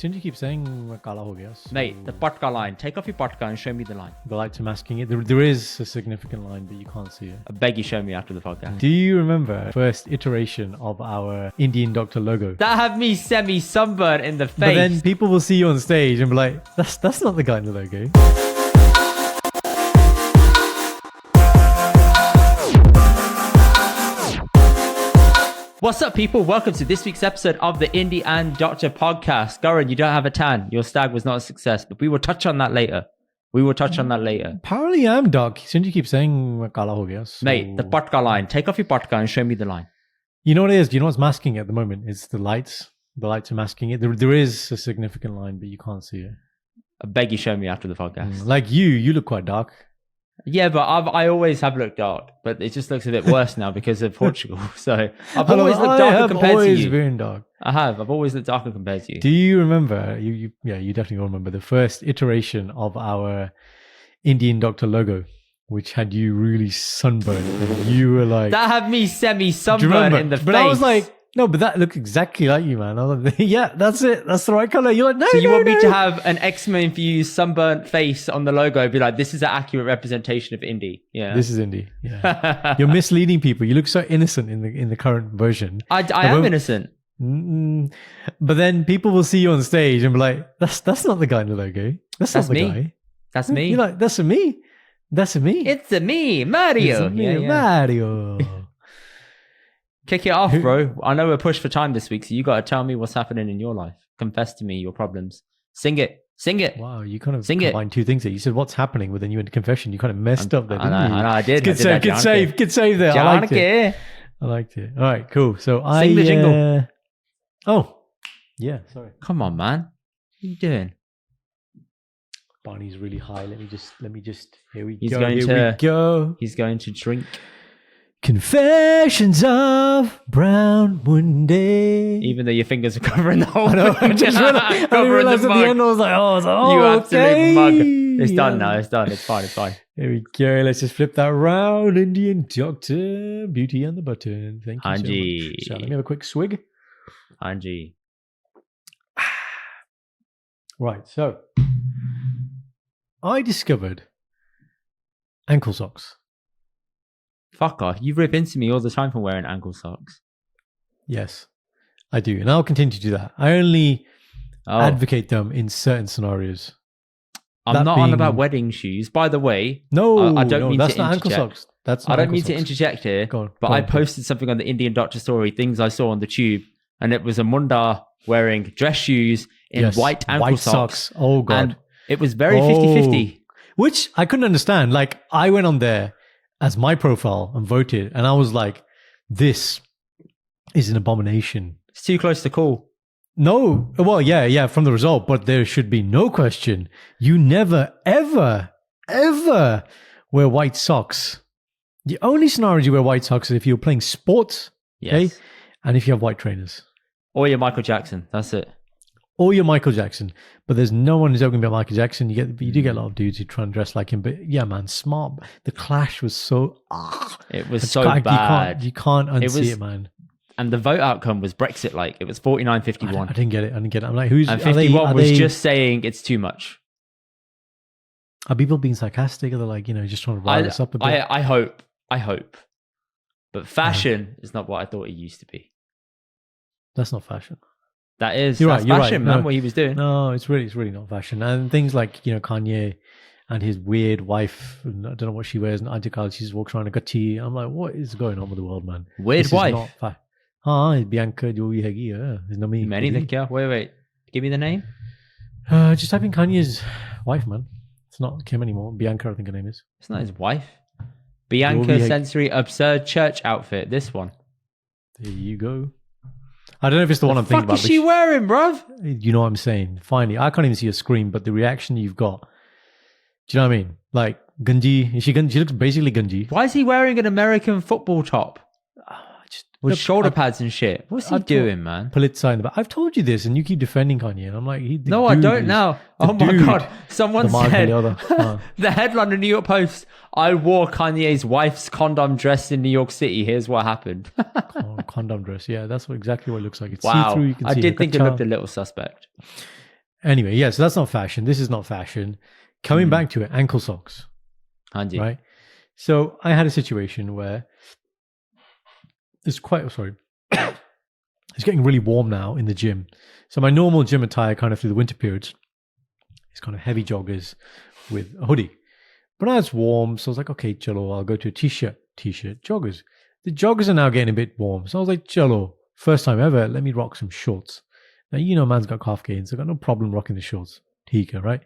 Shouldn't you keep saying kala ho gaya? Mate, the patka line. Take off your patka and show me the line. The lights are masking it. There is a significant line, but you can't see it. I beg you, show me after the podcast. Do you remember the first iteration of our Indian doctor logo? That had me semi-sunburned in the face. But then people will see you on stage and be like, that's not the guy in the logo. What's up, people? Welcome to this week's episode of the Indy and Doctor podcast. Karan, you don't have a tan. Your stag was not a success, but we will touch on that later. Apparently I'm Doc. Shouldn't you keep saying kala ho gaya? Mate, the patka line. Take off your patka and show me the line. You know what it is? Do you know what's masking it at the moment? It's the lights. The lights are masking it. There is a significant line, but you can't see it. I beg you, show me after the podcast. Like you look quite dark. Yeah, but I always have looked dark, but it just looks a bit worse now because of Portugal. So I've always looked darker compared to you. Been dark. I've always looked darker compared to you. Do you remember? You definitely will remember the first iteration of our Indian doctor logo, which had you really sunburned. And you were like, that had me semi-sunburned in the face. But I was like, no, but that looked exactly like you, man. I was like, yeah, that's it. That's the right color. You're like, no. So you want me to have an eczema-infused sunburnt face on the logo, be like, this is an accurate representation of Indy. Yeah, this is Indy. Yeah, you're misleading people. You look so innocent in the current version. I am innocent. But then people will see you on stage and be like, that's not the guy in the logo. That's not the me. guy. That's me. You're like, that's me. That's me. It's a me, Mario. It's me, Mario. Kick it off, bro. I know we're pushed for time this week, so you got to tell me what's happening in your life. Confess to me your problems. Sing it. Wow, you kind of combined two things there. You said what's happening, but then you went to confession. You kind of messed up there, didn't you? I know, I did. Good save there. I liked it. All right, cool. So Sing the jingle. Oh, yeah, sorry. Come on, man. What are you doing? Barney's really high. Let me just. Here we go. He's going to drink. Confessions of Brown Monday. Even though your fingers are covering the whole thing. I didn't realize at the end I was like, you absolute mug. It's done now. It's done. It's fine. Here we go. Let's just flip that round. Indian Doctor, Beauty and the Button. Thank you so much. So let me have a quick swig. Angie. Right, so I discovered ankle socks. Fuck off. You rip into me all the time for wearing ankle socks. Yes, I do. And I'll continue to do that. I only advocate them in certain scenarios. I'm not on about wedding shoes. By the way, I don't mean that's to not ankle socks. I don't mean to interject here, but I posted something on the Indian Doctor story, things I saw on the tube, and it was a Munda wearing dress shoes in white ankle socks. Oh, God. And it was very 50-50. Which I couldn't understand. Like, I went on there as my profile and voted, and I was like, this is an abomination. It's too close to call. No, well, yeah, from the result, but there should be no question. You never, ever, ever wear white socks. The only scenario you wear white socks is if you're playing sports, okay, and if you have white trainers. Or you're Michael Jackson, that's it. Or you're Michael Jackson, but there's no one who's ever going to be Michael Jackson. You do get a lot of dudes who try and dress like him, but yeah, man, smart. The clash was so... it was so bad. You can't unsee it, man. And the vote outcome was Brexit-like. It was 49-51. I didn't get it. I'm like, who's... And 51 was just saying it's too much. Are people being sarcastic? Are they like, just trying to rile us up a bit? I hope. But fashion is not what I thought it used to be. That's not fashion. That is you're fashion, right. man, No, what he was doing. No, it's really not fashion. And things like, Kanye and his weird wife, I don't know what she wears, an anti-college, she just walks around a goatee. I'm like, what is going on with the world, man? Weird wife? Bianca jo bhi hegi hai. It's not me. Wait. Give me the name. Just type in Kanye's wife, man. It's not Kim anymore. Bianca, I think her name is. It's not his wife. Bianca Sensory Absurd Church Outfit. This one. There you go. I don't know if it's the one I'm thinking about. What is she wearing, bruv? You know what I'm saying? Finally, I can't even see a screen, but the reaction you've got. Do you know what I mean? Like, Gunji. She looks basically Gunji. Why is he wearing an American football top? With shoulder pads and shit. What's he doing, man? Polizei in the back. I've told you this, and you keep defending Kanye. And I'm like, no, I don't now. Oh my God. Someone said, the headline of New York Post, I wore Kanye's wife's condom dress in New York City. Here's what happened. Condom dress. Yeah, that's exactly what it looks like. It's wow. see-through. You can see I did think it looked a little suspect. Anyway, yeah, so that's not fashion. This is not fashion. Coming back to it, ankle socks. Handy. Right? So I had a situation where it's it's getting really warm now in the gym. So my normal gym attire kind of through the winter periods is kind of heavy joggers with a hoodie. But now it's warm, so I was like, okay, chalo, I'll go to a t-shirt, joggers. The joggers are now getting a bit warm. So I was like, chalo, first time ever, let me rock some shorts. Now, you know, man's got calf gains, so I've got no problem rocking the shorts. Tika, right?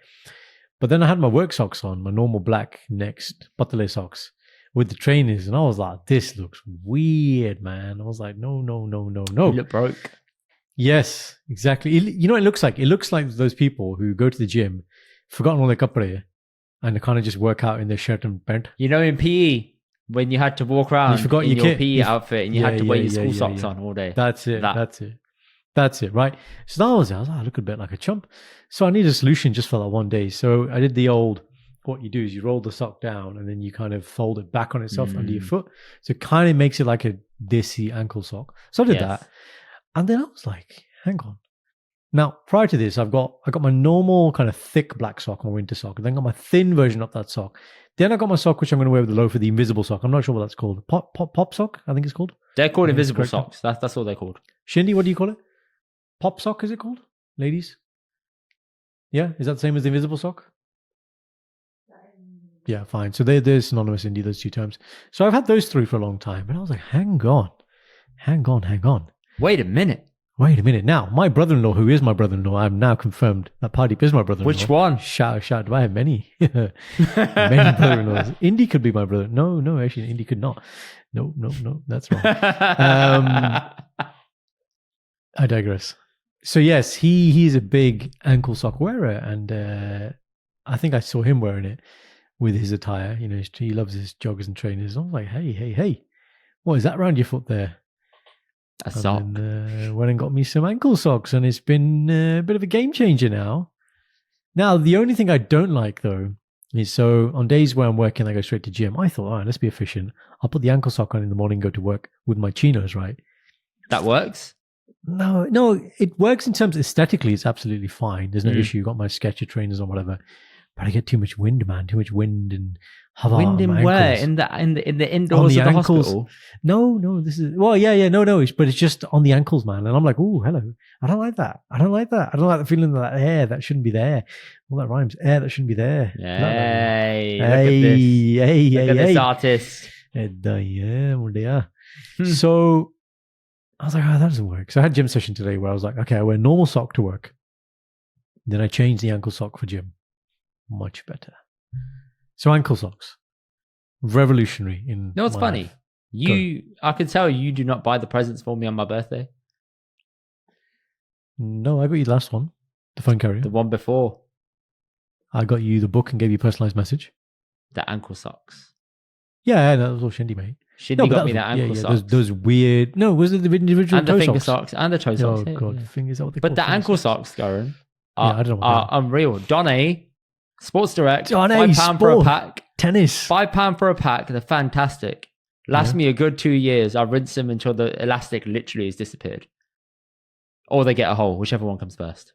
But then I had my work socks on, my normal black next patale socks with the trainers, and I was like, this looks weird, man. I was like, no. You look broke. Yes, exactly. You know what it looks like? It looks like those people who go to the gym, forgotten all their kapre, and they kind of just work out in their shirt and pant. You know, in PE, when you had to walk around in your PE outfit and you had to wear your school socks on all day. That's it. That's it, right? So that was I look a bit like a chump. So I need a solution just for that one day. So I did the old, what you do is you roll the sock down and then you kind of fold it back on itself under your foot. So it kind of makes it like a Desi ankle sock. So I did that. And then I was like, hang on. Now, prior to this, I got my normal kind of thick black sock, my winter sock. And then I got my thin version of that sock. Then I got my sock, which I'm going to wear with the loafer, the invisible sock. I'm not sure what that's called. Pop sock, I think it's called. They're called invisible socks. That's what they're called. Shindy, what do you call it? Pop sock, is it called? Ladies? Yeah? Is that the same as the invisible sock? Yeah, fine. So they're synonymous, Indy, those two terms. So I've had those three for a long time. And I was like, hang on. Wait a minute. Now, my brother-in-law, who is my brother-in-law, I've now confirmed that Pardeep is my brother-in-law. Which one? Shout. Do I have many? Many brother-in-laws. Indy could be my brother. No, actually, Indy could not. No, that's wrong. I digress. So yes, he's a big ankle sock wearer, and I think I saw him wearing it with his attire. You know, he loves his joggers and trainers. I was like, hey, what is that around your foot there? A sock. And went and got me some ankle socks, and it's been a bit of a game changer now. Now, the only thing I don't like though is, so on days where I'm working, I go straight to gym. I thought, all right, let's be efficient. I'll put the ankle sock on in the morning, go to work with my chinos, right? That works. No, it works in terms of aesthetically. It's absolutely fine. There's no issue. Got my Sketcher trainers or whatever, but I get too much wind, man. Too much wind and wind in where in the indoors of the hospital. No. This is no. But it's just on the ankles, man. And I'm like, oh, hello. I don't like that. I don't like the feeling of that air that shouldn't be there. Well, that rhymes. Air that shouldn't be there. Look at this artist. So I was like, that doesn't work. So I had a gym session today where I was like, okay, I wear normal sock to work. Then I changed the ankle sock for gym. Much better. So ankle socks. Revolutionary in No, it's funny. life. I could tell you do not buy the presents for me on my birthday. No, I got you the last one. The phone carrier. The one before. I got you the book and gave you a personalized message. The ankle socks. Yeah, that was all Shindy, mate. Shindy got me that ankle socks. Those weird. No, was it the individual and the toe finger socks? And the toe socks. Oh god, fingers. But the ankle socks, Karan, I don't know are unreal. Donny, Sports Direct, Donny, £5 for a pack. Tennis. £5 for a pack. They're fantastic. Last me a good 2 years. I rinse them until the elastic literally has disappeared, or they get a hole, whichever one comes first.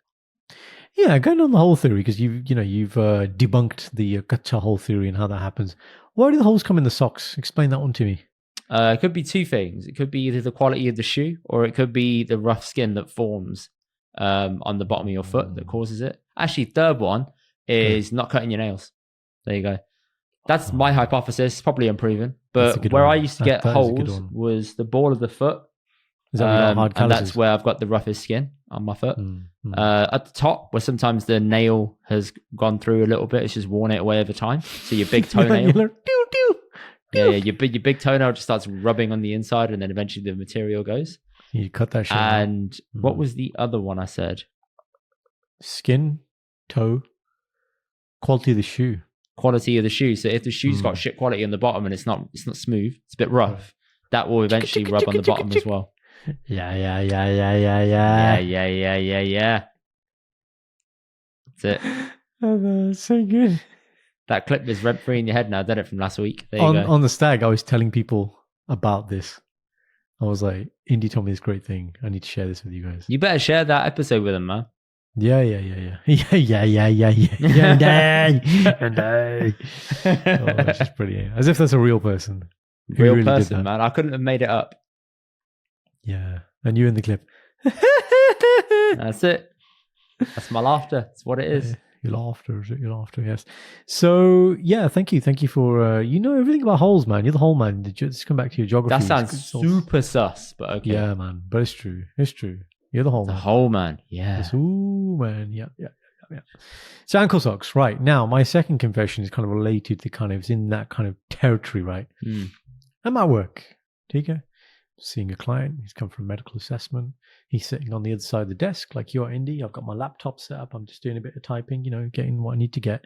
Yeah, going on the hole theory, because you've debunked the kacha hole theory and how that happens. Why do the holes come in the socks? Explain that one to me. It could be two things. It could be either the quality of the shoe, or it could be the rough skin that forms on the bottom of your foot that causes it. Actually, third one is not cutting your nails. There you go. That's my hypothesis, probably unproven. But where I used to get holes was the ball of the foot. Is that hard and that's where I've got the roughest skin on my foot. At the top, where sometimes the nail has gone through a little bit, it's just worn it away over time. So your big toenail, your big toenail just starts rubbing on the inside, and then eventually the material goes. You cut that shit And what was the other one I said? Skin, toe, quality of the shoe. Quality of the shoe. So if the shoe's got shit quality on the bottom and it's not smooth, it's a bit rough, that will eventually rub on the bottom as well. Yeah. That's it. Oh, so good. That clip is rent free in your head now. I did it from last week. There you go. On the Stag, I was telling people about this. I was like, Indy told me this great thing. I need to share this with you guys. You better share that episode with them, man. Yeah. Oh, it's just brilliant. As if that's a real person. Real really person, man. I couldn't have made it up. Yeah. And you in the clip. That's it. That's my laughter. That's what it is. Your laughter, yes. So, yeah, thank you. Thank you for, you know everything about holes, man. You're the hole man. Just come back to your geography. That sounds super sus, but okay. Yeah, man. But it's true. It's true. You're the hole man. The hole man, yeah. Ooh, man. Yeah. So, ankle socks, right. Now, my second confession is kind of related to it's in that kind of territory, right? I'm at work. Tika, seeing a client. He's come for a medical assessment. He's sitting on the other side of the desk, like you're Indy. I've got my laptop set up. I'm just doing a bit of typing, getting what I need to get.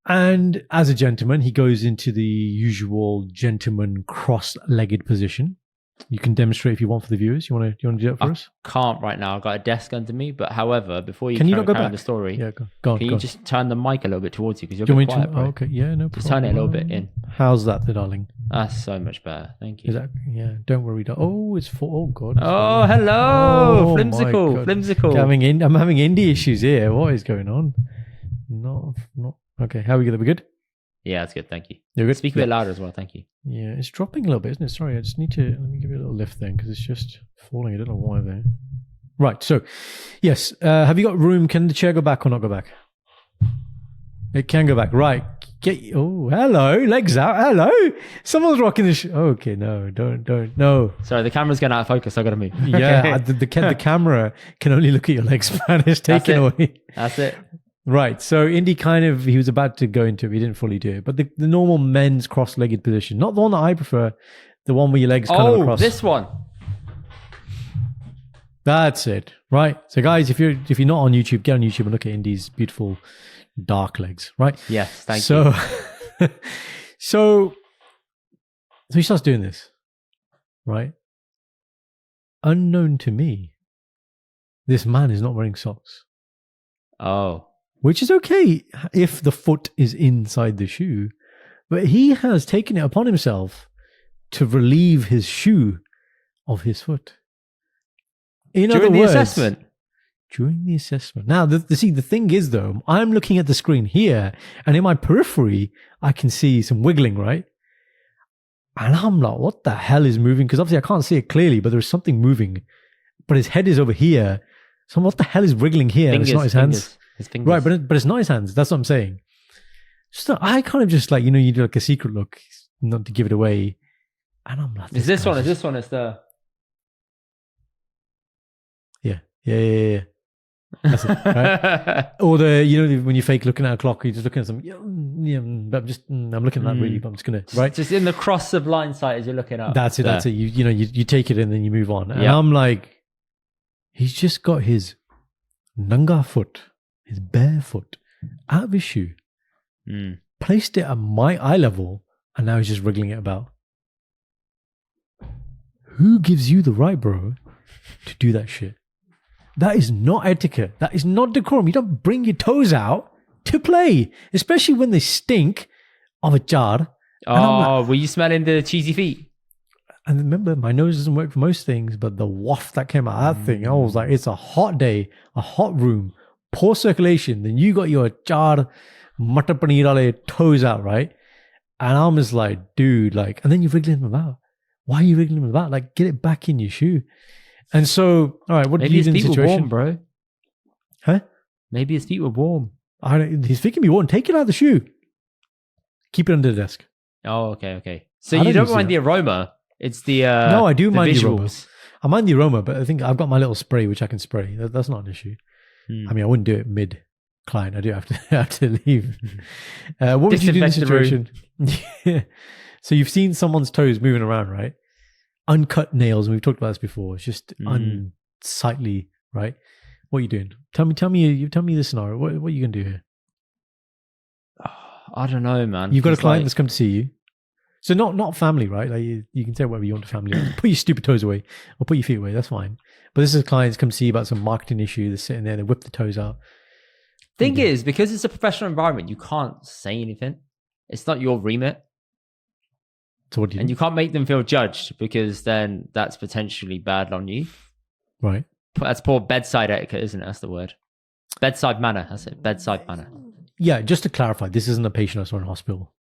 And as a gentleman, he goes into the usual gentleman cross-legged position. You can demonstrate if you want for the viewers. You want to do it for us? Can't right now. I've got a desk under me. But however, before you carry on the story, go on, can you just turn the mic a little bit towards you because you're a bit quiet, bro. Okay, yeah, no problem. Just turn it a little bit in. How's that, darling? That's so much better. Thank you. Is that? Yeah, don't worry. Oh, it's for. Oh God. Oh, hello, flimsicle. I'm having indie issues here. What is going on? Not. Okay, how are we gonna be good? Yeah, that's good. Thank you. You're good? Speak a bit louder as well. Thank you. Yeah, it's dropping a little bit, isn't it? Sorry, I just need to... Let me give it a little lift then, because it's just falling. I don't know why there. Right, so, yes. Have you got room? Can the chair go back or not go back? It can go back. Right. Oh, hello. Legs out. Hello. Someone's rocking the... Okay, no, don't. No. Sorry, the camera's getting out of focus. I got to move. Yeah, the camera can only look at your legs, man. It's taken away. That's it. Right, so Indy he was about to go into it, he didn't fully do it, but the normal men's cross-legged position, not the one that I prefer, the one where your legs kind of across. Oh, this one. That's it, right? So guys, if you're not on YouTube, get on YouTube and look at Indy's beautiful dark legs, right? Yes, thank you. So he starts doing this, right? Unknown to me, this man is not wearing socks. Oh. Which is okay if the foot is inside the shoe. But he has taken it upon himself to relieve his shoe of his foot. In other words, during the assessment. Now, the thing is, though, I'm looking at the screen here, and in my periphery, I can see some wiggling, right? And I'm like, what the hell is moving? Because obviously I can't see it clearly, but there's something moving. But his head is over here. So what the hell is wiggling here? It's not his hands. His fingers. Right, but it's not his hands. That's what I'm saying. So I kind of just you do like a secret look, not to give it away. And I'm like, Is this one? It's the... Yeah. That's it, right? Or when you fake looking at a clock, you're just looking at some. But I'm looking at that really. But I'm just gonna just in the cross of line sight as you're looking up. That's it. There. That's it. You take it and then you move on. And I'm like, he's just got his nanga foot, his bare foot, out of his shoe, placed it at my eye level, and now he's just wriggling it about. Who gives you the right, bro, to do that shit? That is not etiquette. That is not decorum. You don't bring your toes out to play, especially when they stink of a jar. Oh, were you smelling the cheesy feet? And remember, my nose doesn't work for most things, but the waft that came out of that thing, I was like, it's a hot day, a hot room, poor circulation. Then you got your jar matar paneer wale toes out, right? And I'm just like, dude, and then you're wriggling them about. Why are you wriggling them about? Get it back in your shoe. And so, all right, what do you do in the situation? Maybe his feet were warm, bro. Huh? Maybe his feet were warm. His feet can be warm. Take it out of the shoe. Keep it under the desk. Oh, okay. So you don't mind the aroma. It's the no, I do mind visuals. the aroma. I mind the aroma, but I think I've got my little spray which I can spray. That's not an issue. I mean, I wouldn't do it mid-client. I do have to leave. What would you do in the situation? Yeah. So you've seen someone's toes moving around, right? Uncut nails, and we've talked about this before. It's just unsightly, right? What are you doing? Tell me this scenario. What are you gonna do here? I don't know, man. You've got a client that's come to see you. So not family, right? You can say whatever you want to family. Put your stupid toes away or put your feet away. That's fine. But this is a client that's come to see you about some marketing issue. They're sitting there. They whip the toes out. Thing is, because it's a professional environment, you can't say anything. It's not your remit. So what do you do? And you can't make them feel judged because then that's potentially bad on you. Right. That's poor bedside etiquette, isn't it? That's the word. Bedside manner. That's it. Bedside manner. Yeah, just to clarify, this isn't a patient I saw in hospital.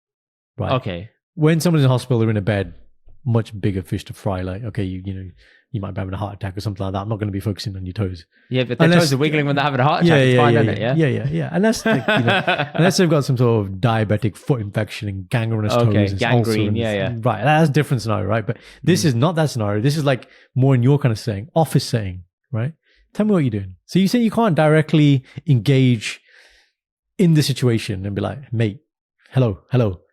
Right. Okay. When someone's in hospital, they're in a bed, much bigger fish to fry. Like, okay, you know, you might be having a heart attack or something like that. I'm not going to be focusing on your toes. Yeah, but their toes are wiggling when they're having a heart attack. It's fine, isn't it? Yeah. Unless, like, you know, unless they've got some sort of diabetic foot infection and gangrenous toes. And gangrene, Right, that's a different scenario, right? But this is not that scenario. This is like more in your kind of setting, office setting, right? Tell me what you're doing. So you say you can't directly engage in the situation and be like, mate, hello,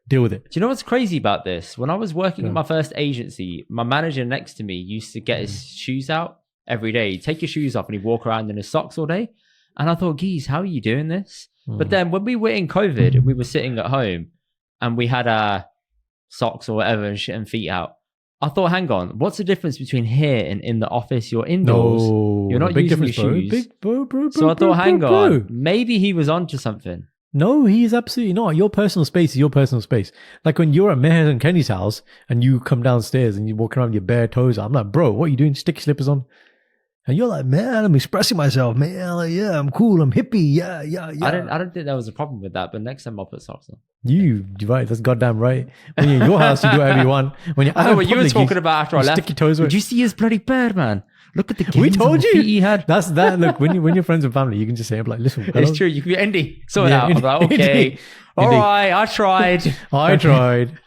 deal with it. Do you know what's crazy about this? When I was working at my first agency, my manager next to me used to get his shoes out every day. He'd take his shoes off and he'd walk around in his socks all day. And I thought, geez, how are you doing this? But then when we were in COVID and we were sitting at home and we had our socks or whatever and shit and feet out, I thought, hang on, what's the difference between here and in the office? You're indoors. No, you're not using your shoes. Bro. So I thought, hang on, maybe he was onto something. No, he is absolutely not. Your personal space is your personal space. Like when you're at Meher and Kenny's house and you come downstairs and you walk around with your bare toes, I'm like, bro, what are you doing? Sticky slippers on? And you're like, man, I'm expressing myself, man. Like, yeah, I'm cool. I'm hippie. Yeah. I don't think there was a problem with that, but next time I'll put socks on. You're right. That's goddamn right. When you're in your house, you do whatever you want. When you're I know what you were talking about after I left. Stick your toes. Did you see his bloody bear, man? Look at the we told you feet he had. That's that. Look, when you're friends with family, you can just say, I'm like, listen, hello? It's true. You can be Indy. Sort it out. I'm like, okay. Indy. All right. I tried. I tried.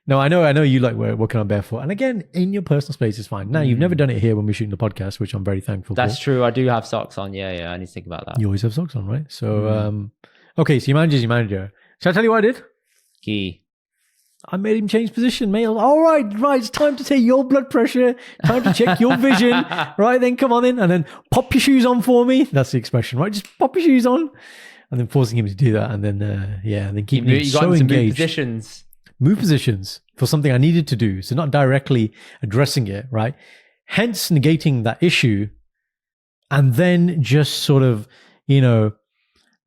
No, I know you like working on barefoot. And again, in your personal space is fine. Now, you've never done it here when we're shooting the podcast, which I'm very thankful for. That's true. I do have socks on. Yeah. I need to think about that. You always have socks on, right? So, okay, so your manager's your manager. Shall I tell you what I did? Key. I made him change position, mate. All right, it's time to take your blood pressure, time to check your vision. Right, then come on in and then pop your shoes on for me. That's the expression, right? Just pop your shoes on. And then forcing him to do that. And then, and then keeping him so engaged. Move positions for something I needed to do. So not directly addressing it, right? Hence negating that issue and then just sort of,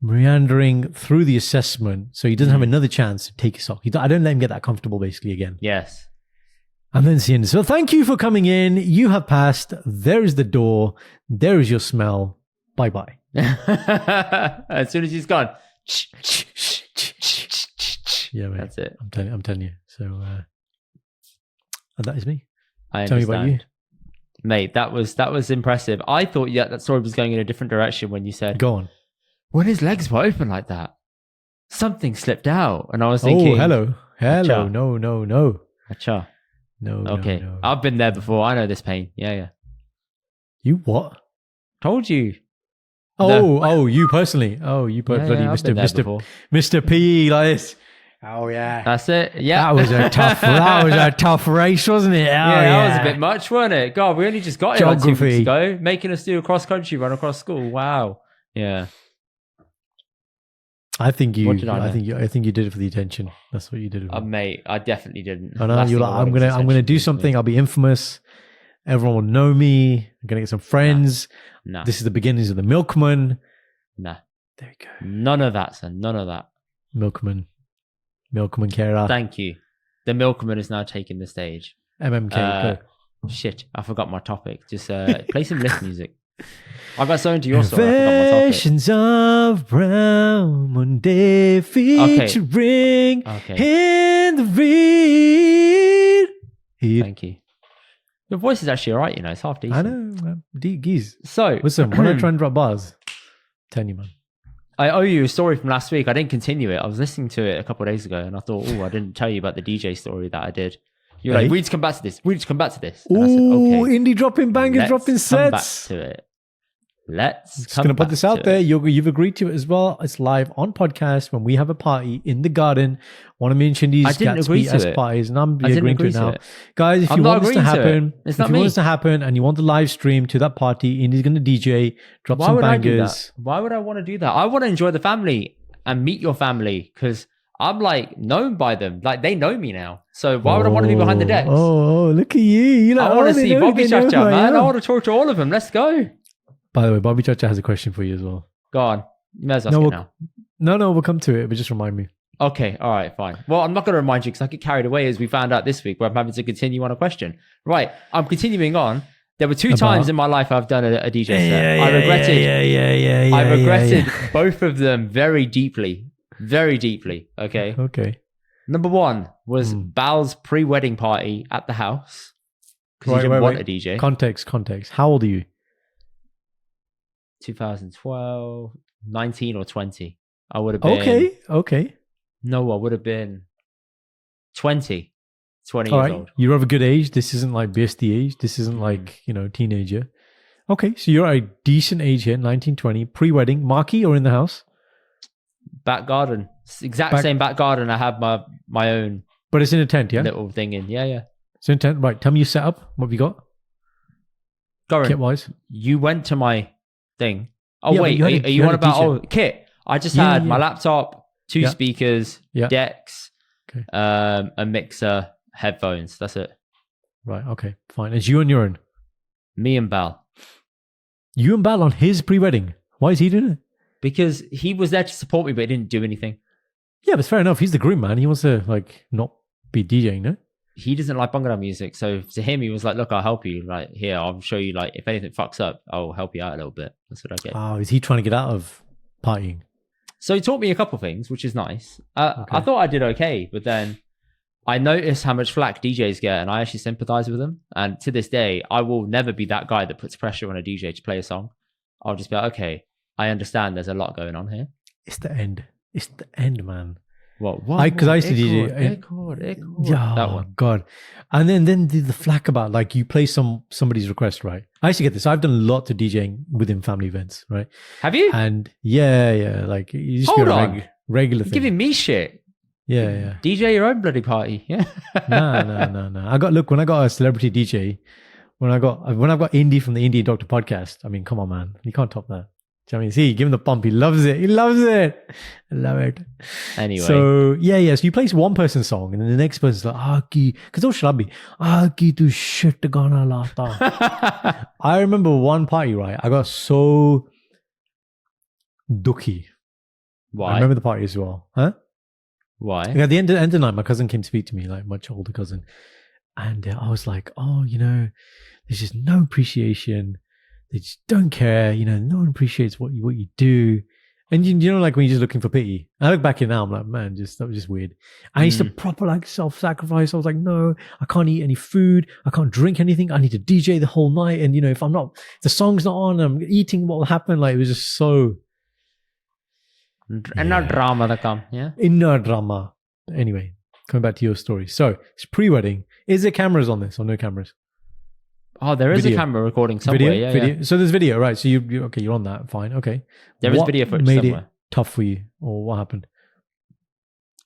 meandering through the assessment so he doesn't have another chance to take his off. I don't let him get that comfortable basically again. Yes. And then seeing, so thank you for coming in. You have passed. There is the door. There is your smell. Bye-bye. As soon as he's gone. Yeah, mate. That's it. I'm telling you. So, and that is me. Tell me about you. Mate, that was impressive. I thought that story was going in a different direction when you said, go on. When his legs were open like that, something slipped out. And I was thinking... Oh, hello. Acha. No. Acha. No, okay. No. I've been there before. I know this pain. Yeah. You what? Told you. Oh, you personally. Oh, you personally. Yeah, Mr. P like this. Oh, yeah. That's it. Yeah. That was a tough race, wasn't it? That was a bit much, wasn't it? God, we only just got here like 2 weeks ago, making us do a cross-country run across school. Wow. Yeah. I think you did it for the attention. That's what you did. Mate, I definitely didn't. I know you're like, I'm gonna do something. I'll be infamous. Everyone will know me. I'm gonna get some friends. Nah. This is the beginnings of the milkman. Nah. There we go. None of that, son. None of that. Milkman Kara. Thank you. The milkman is now taking the stage. MMK. Go. Shit, I forgot my topic. Just play some lift music. I got so into your story. I forgot my topic. Visions of Brown Monday featuring in the read. Thank you. Your voice is actually alright, it's half decent. I know, geez. So, listen, when I try and drop bars, tell you, man. I owe you a story from last week. I didn't continue it. I was listening to it a couple of days ago and I thought, I didn't tell you about the DJ story that I did. You're like, we need to come back to this. And I said, okay. Indy dropping bangers, dropping sets. Come back to it. Just going to put this out there. You've agreed to it as well. It's live on podcast when we have a party in the garden. One of me and Shindy's Gatsby as parties, and I'm agreeing to it now. Guys, if you want this to happen, and you want the live stream to that party, Indy's going to DJ, drop some bangers. Why would I want to do that? I want to enjoy the family and meet your family because I'm like known by them. Like they know me now. So why would I want to be behind the decks? Oh, look at you. I want to see Bobby Chacha, man. I want to talk to all of them. Let's go. By the way, Bobby Chacha has a question for you as well. Go on. You may as well ask it now. No, we'll come to it, but just remind me. Okay, all right, fine. Well, I'm not going to remind you because I get carried away as we found out this week where I'm having to continue on a question. Right, I'm continuing on. There were two times in my life I've done a DJ set. I regretted both of them very deeply. Very deeply. Okay. Okay. Number one was Bal's pre-wedding party at the house. Because he didn't want a DJ. Context. How old are you? 2012, 19 or 20. I would have been. Okay. No, I would have been 20 All years right. old. You're of a good age. This isn't like BSD age. This isn't like, teenager. Okay. So you're a decent age here, 19, 20, pre-wedding. Marquee or in the house? Back garden. Same back garden. I have my own. But it's in a tent, yeah? Little thing in. Yeah. It's in a tent. Right. Tell me your setup. What have you got? Karan, kit-wise. You went to my thing. Oh, Yeah, wait. but Are you on about DJ. kit? I just had my laptop, two Yeah. speakers, Yeah. decks, Okay. a mixer, headphones. That's it. Right. Okay. Fine. It's you on your own. Me and Bal. You and Bal on his pre-wedding. Why is he doing it? Because he was there to support me, but he didn't do anything. Yeah, but it's fair enough. He's the groom, man. He wants to not be DJing, no? He doesn't like Bhangra music. So to him, he was like, look, I'll help you. Like, here, I'll show you, like, if anything fucks up, I'll help you out a little bit. That's what I get. Oh, is he trying to get out of partying? So he taught me a couple things, which is nice. I thought I did okay, but then I noticed how much flack DJs get, and I actually sympathize with them. And to this day, I will never be that guy that puts pressure on a DJ to play a song. I'll just be like, okay, I understand there's a lot going on here. It's the end. It's the end, man. What? Because I used to DJ. Aircord. Yeah, that one. God. And then the flack about you play somebody's request, right? I used to get this. I've done a lot of DJing within family events, right? Have you? And yeah, it used to be a regular thing. You're giving me shit. Yeah. DJ your own bloody party. Yeah. No. When I got a celebrity DJ, when I've got Indy from the Indy Doctor podcast, I mean, come on, man. You can't top that. Do you know what I mean? See, give him the pump. He loves it. I love it. Anyway. So, yeah. So you play one person's song and then the next person's like, because all shrubby. Tu shit gana lata. I remember one party, right? I got so dukhi. Why? I remember the party as well. Huh? Why? At the end of the night, my cousin came to speak to me, like much older cousin. And I was like, there's just no appreciation. They just don't care. No one appreciates what you do. And when you're just looking for pity. I look back in now, I'm like, man, that was just weird. I used to proper self-sacrifice. I was like, no, I can't eat any food. I can't drink anything. I need to DJ the whole night. And if the song's not on, I'm eating, what will happen? Like, it was just so. And not drama that come, yeah? Inner drama. Anyway, coming back to your story. So it's pre-wedding. Is there cameras on this or no cameras? Oh, there is a camera recording somewhere. Video. Yeah. So there's video, right? So you're on that. Fine. Okay. There is video footage made somewhere. It tough for you, or what happened?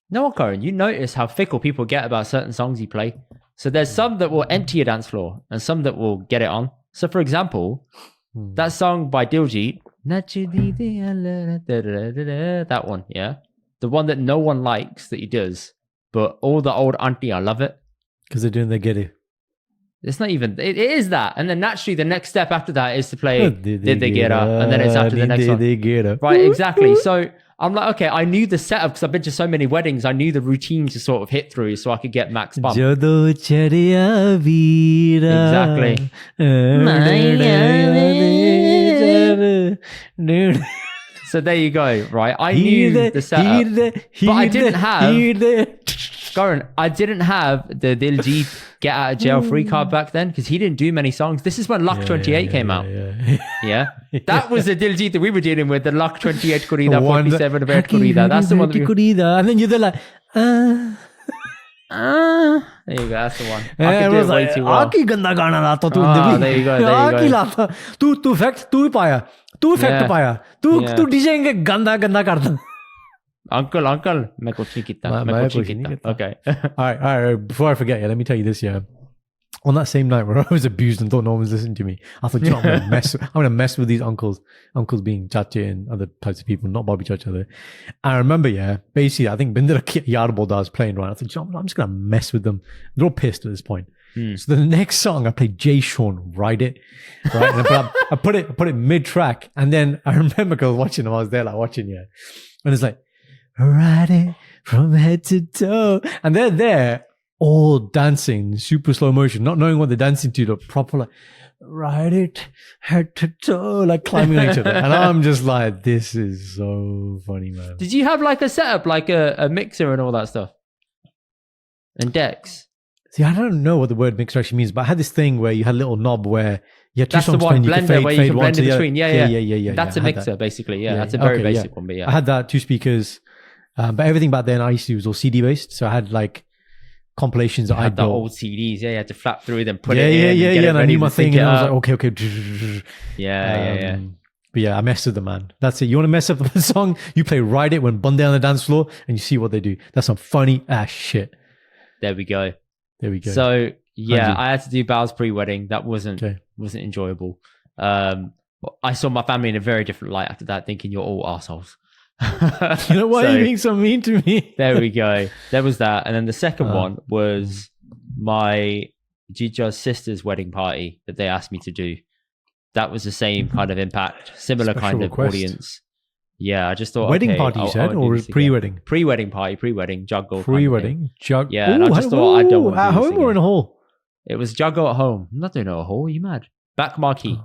No, Karan, you notice how fickle people get about certain songs you play. So there's some that will empty your dance floor and some that will get it on. So for example, that song by Diljit, that one, yeah? The one that no one likes that he does, but all the old auntie, I love it. Because they're doing their giddy. It's not even, it is that. And then naturally the next step after that is to play Did They Get Up? And then it's after the next one. Did They Get Up? Right, exactly. So I'm like, okay, I knew the setup because I've been to so many weddings. I knew the routine to sort of hit through so I could get max bump. Exactly. So there you go, right? I knew the setup, but I didn't have... Karan, I didn't have the Diljit get out of jail free card back then because he didn't do many songs. This is when Luck 28 came out. Yeah. That was the Diljit that we were dealing with, the Luck 28 Kurida, 47 of Air Kurida. That's the one that and then you're there like, there you go, that's the one. I can do it way too well. There you go. Tu fact, tu paya. Tu fact paya. Tu DJing ganda karta. Uncle, मैं कुछ नहीं किया. Okay. All right. Before I forget, let me tell you this. Yeah, on that same night where I was abused and thought no one was listening to me, I thought, I'm gonna mess with these uncles being chache and other types of people, not Bobby Chacha. And I remember, basically, I think Bindra Yarboda was playing right. I thought, I'm just gonna mess with them. They're all pissed at this point. So the next song I played Jay Sean, Ride It, right? And I put it mid track, and then I remember because I was there watching, and it's like, ride it from head to toe, and they're there all dancing, super slow motion, not knowing what they're dancing to, the proper like ride it head to toe, like climbing on each other. And I'm just like, this is so funny, man. Did you have like a setup, like a mixer and all that stuff? And decks? See, I don't know what the word mixer actually means, but I had this thing where you had a little knob where you had two that's songs the one playing, you blender where you can blend in between. Yeah. That's a mixer, that. basically. Yeah, that's a very basic one. But yeah, I had that, 2 speakers, but everything back then I used to do was all CD based. So I had like compilations that I had the built. old CDs. Yeah, you had to flap through them, put it in. Yeah. And I knew my thing, and I was like, okay. Yeah. But yeah, I messed with them, man. That's it. You want to mess up the song? You play Ride It when Bunday on the dance floor, and you see what they do. That's some funny ass shit. There we go. So yeah, I had to do Bao's pre-wedding. That wasn't enjoyable. I saw my family in a very different light after that, thinking you're all assholes. You know why you're being so mean to me? There we go. There was that. And then the second one was my Jija's sister's wedding party that they asked me to do. That was the same kind of impact, similar Special kind request. of audience. Yeah, I just thought wedding party, you said, or pre-wedding? Pre-wedding party, pre-wedding juggle. Pre-wedding juggle. Yeah, and I just thought I don't want to at do this home or in a hall. It was juggle at home. I'm not doing it at a hall. Are you mad? Back marquee.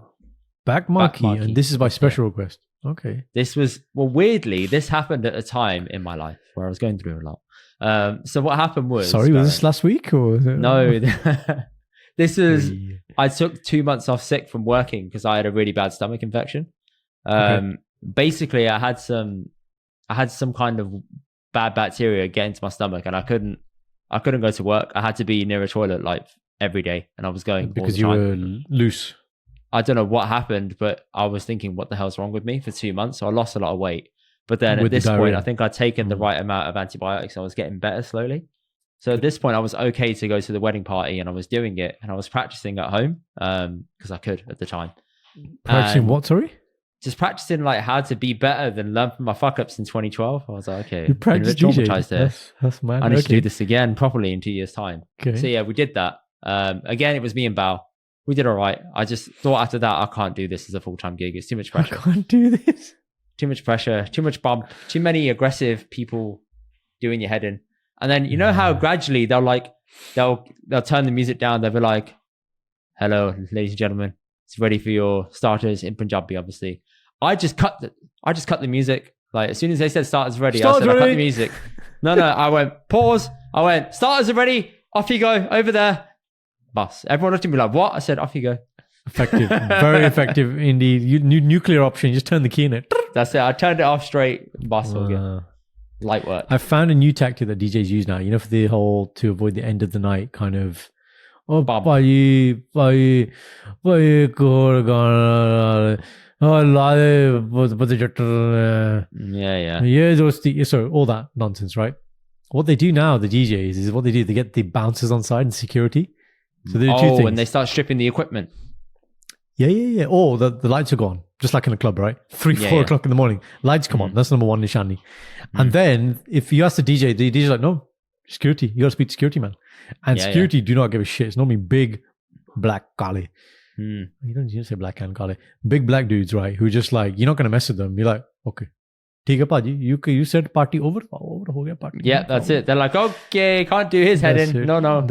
Back marquee, and this is by special request. Okay. This was, well, weirdly, this happened at a time in my life where I was going through a lot. So what happened was... Sorry, was this last week or... No, this was... I took 2 months off sick from working because I had a really bad stomach infection. Basically, I had some kind of bad bacteria get into my stomach, and I couldn't go to work. I had to be near a toilet like every day, and I was going because you were loose. I don't know what happened, but I was thinking, what the hell's wrong with me for 2 months? So I lost a lot of weight. But then at this point, I think I'd taken the right amount of antibiotics. I was getting better slowly. So at this point, I was okay to go to the wedding party, and I was doing it, and I was practicing at home because I could at the time. Practicing what, sorry? Just practicing like how to be better than learn from my fuck ups in 2012. I was like, okay, you practiced traumatized there. That's mad. I need to do this again properly in 2 years' time. Okay. So yeah, we did that. Again, it was me and Bao. We did all right. I just thought after that, I can't do this as a full-time gig. It's too much pressure. I can't do this. Too much pressure, too much bump, too many aggressive people doing your head in. And then you know how gradually they'll turn the music down. They'll be like, hello, ladies and gentlemen. It's ready for your starters in Punjabi, obviously. I just cut the music. Like as soon as they said starters ready, I said, I cut the music. No, I went, pause. I went, starters are ready. Off you go, over there. Bus. Everyone looked at me like, what? I said, off you go. Effective. Very effective, Indy. Nuclear option. Just turn the key in it. That's it. I turned it off straight. Bus all good. Light work. I found a new tactic that DJs use now. You know, for the whole, to avoid the end of the night kind of, oh, bhai, so all that nonsense, right? What they do now, the DJs, is what they do. They get the bouncers on side and security. So they do two things. And they start stripping the equipment. Yeah. Or the lights are gone, just like in a club, right? 4 o'clock in the morning, lights come on. That's number one, Nishani. And then if you ask the DJ's like, no, security. You got to speak to security, man. And security do not give a shit. It's normally big, black, kale. You don't say black and kale. Big black dudes, right? Who just like, you're not going to mess with them. You're like, okay. You said party over ho gaya party. Yeah, that's it. They're like, okay, can't do his head in. No. No.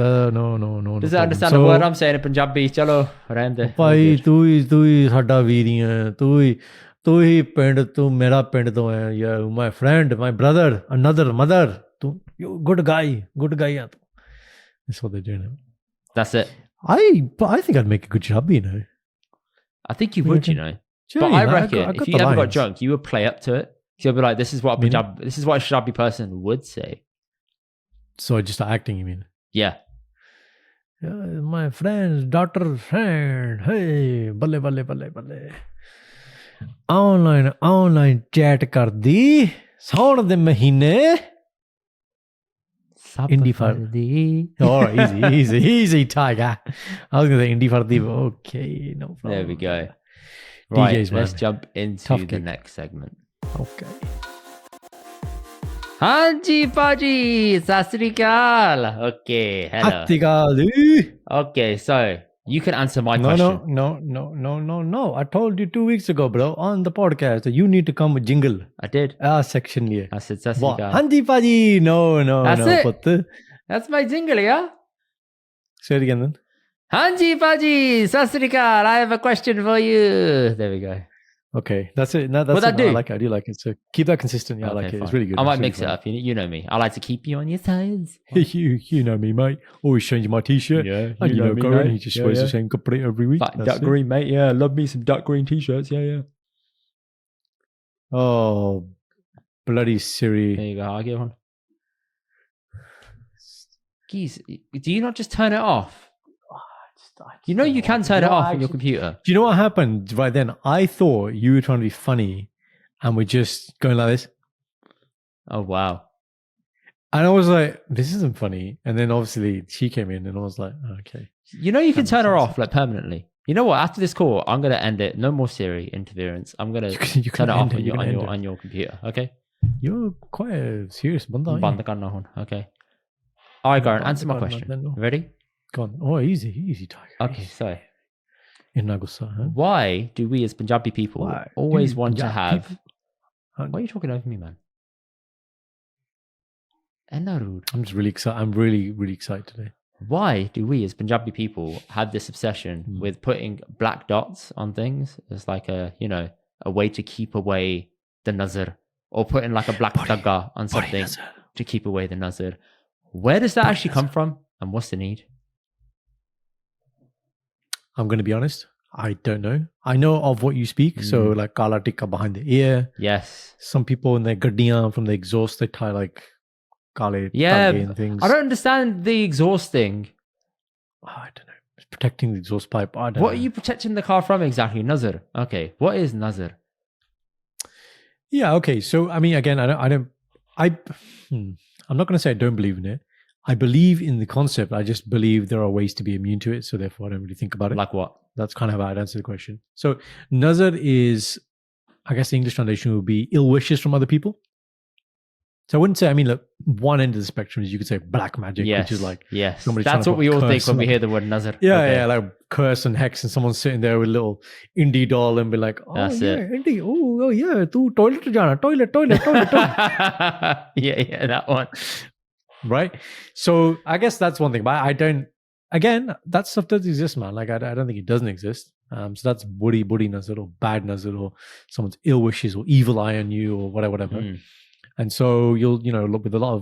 Doesn't understand a word I'm saying in Punjabi. Chalo, rehne. Bhai, tu hi sada veer hai. Tu hi pind, tu mera pind to hai. You my friend, my brother, another mother. You good guy hai. That's what they're doing. That's it. I think I'd make a good job, you know. I think you would, you know. But I reckon if you ever got drunk, you would play up to it. So you'll be like, this is what a Punjabi person would say. So just acting, you mean? Yeah. My friend's daughter's friend. Hey, balle. Online chat kar di. Saun de mahine. Indy Fardi. All right, easy, tiger. I was going to say Indy Fardi, but okay, no problem. There we go. Right, DJs, let's jump into the next segment. Okay. Hanji Paji, Sasrikal. Okay, hello. Okay, so you can answer my question. No. I told you 2 weeks ago, bro, on the podcast that you need to come with jingle. I did. Section liye. I said Sasrikal. Hanji Paji. No. That's it. Put That's my jingle, yeah? Say it again then. Hanji Paji, Sasrikal, I have a question for you. There we go. Okay, that's it. No, that's What'd I do? I like it. I do like it. So keep that consistent. Yeah, I like it. Fine. It's really good. I might really mix it up. You know me. I like to keep you on your toes. you know me, mate. Always changing my t-shirt. Yeah, and you know me, Karan, mate. he just wears the same kapri every week. Duck green, mate. Yeah, love me some duck green t-shirts. Yeah. Oh, bloody Siri. There you go. I'll get one. Geez, do you not just turn it off? You know you can turn it off on your computer. Do you know what happened right then? I thought you were trying to be funny and we're just going like this. Oh, wow. And I was like, this isn't funny. And then obviously she came in and I was like, okay. You know you can turn her off like permanently. You know what? After this call, I'm going to end it. No more Siri interference. I'm going to turn it off on your computer. Okay? You're quite a serious banda. Okay. All right, Karan, answer my question. Ready? Go on. Oh, easy, Tiger. Okay, so huh? why do we as Punjabi people always want to have... Why are you talking over me, man? Rude. I'm just really excited. I'm really, really excited today. Why do we as Punjabi people have this obsession with putting black dots on things? It's like a way to keep away the Nazar, or putting like a black dagga on something to keep away the Nazar. Where does that actually come from, and what's the need? I'm going to be honest. I don't know. I know of what you speak. So like kala tikka behind the ear. Yes. Some people in their gaddiyan from the exhaust, they tie like kale and things. I don't understand the exhaust thing. Oh, I don't know. It's protecting the exhaust pipe. I don't know. What are you protecting the car from exactly? Nazar. Okay. What is Nazar? Yeah. Okay. So, I mean, again, I'm not going to say I don't believe in it. I believe in the concept. I just believe there are ways to be immune to it. So therefore, I don't really think about it. Like what? That's kind of how I'd answer the question. So Nazar is, I guess the English translation would be ill wishes from other people. So I wouldn't say, I mean, look, one end of the spectrum is you could say black magic, which is like... Yes, that's what we all think when we hear the word Nazar. Yeah, like curse and hex, and someone's sitting there with a little Indy doll and be like, oh, that's it. Indy, oh yeah, tu toilet jana, toilet. yeah, that one. Right? So I guess that's one thing, but I don't... Again, that stuff does exist, man. Like, I don't think it doesn't exist. So that's buddy Nazar or bad Nazar or someone's ill wishes or evil eye on you or whatever. And so you'll, look with a lot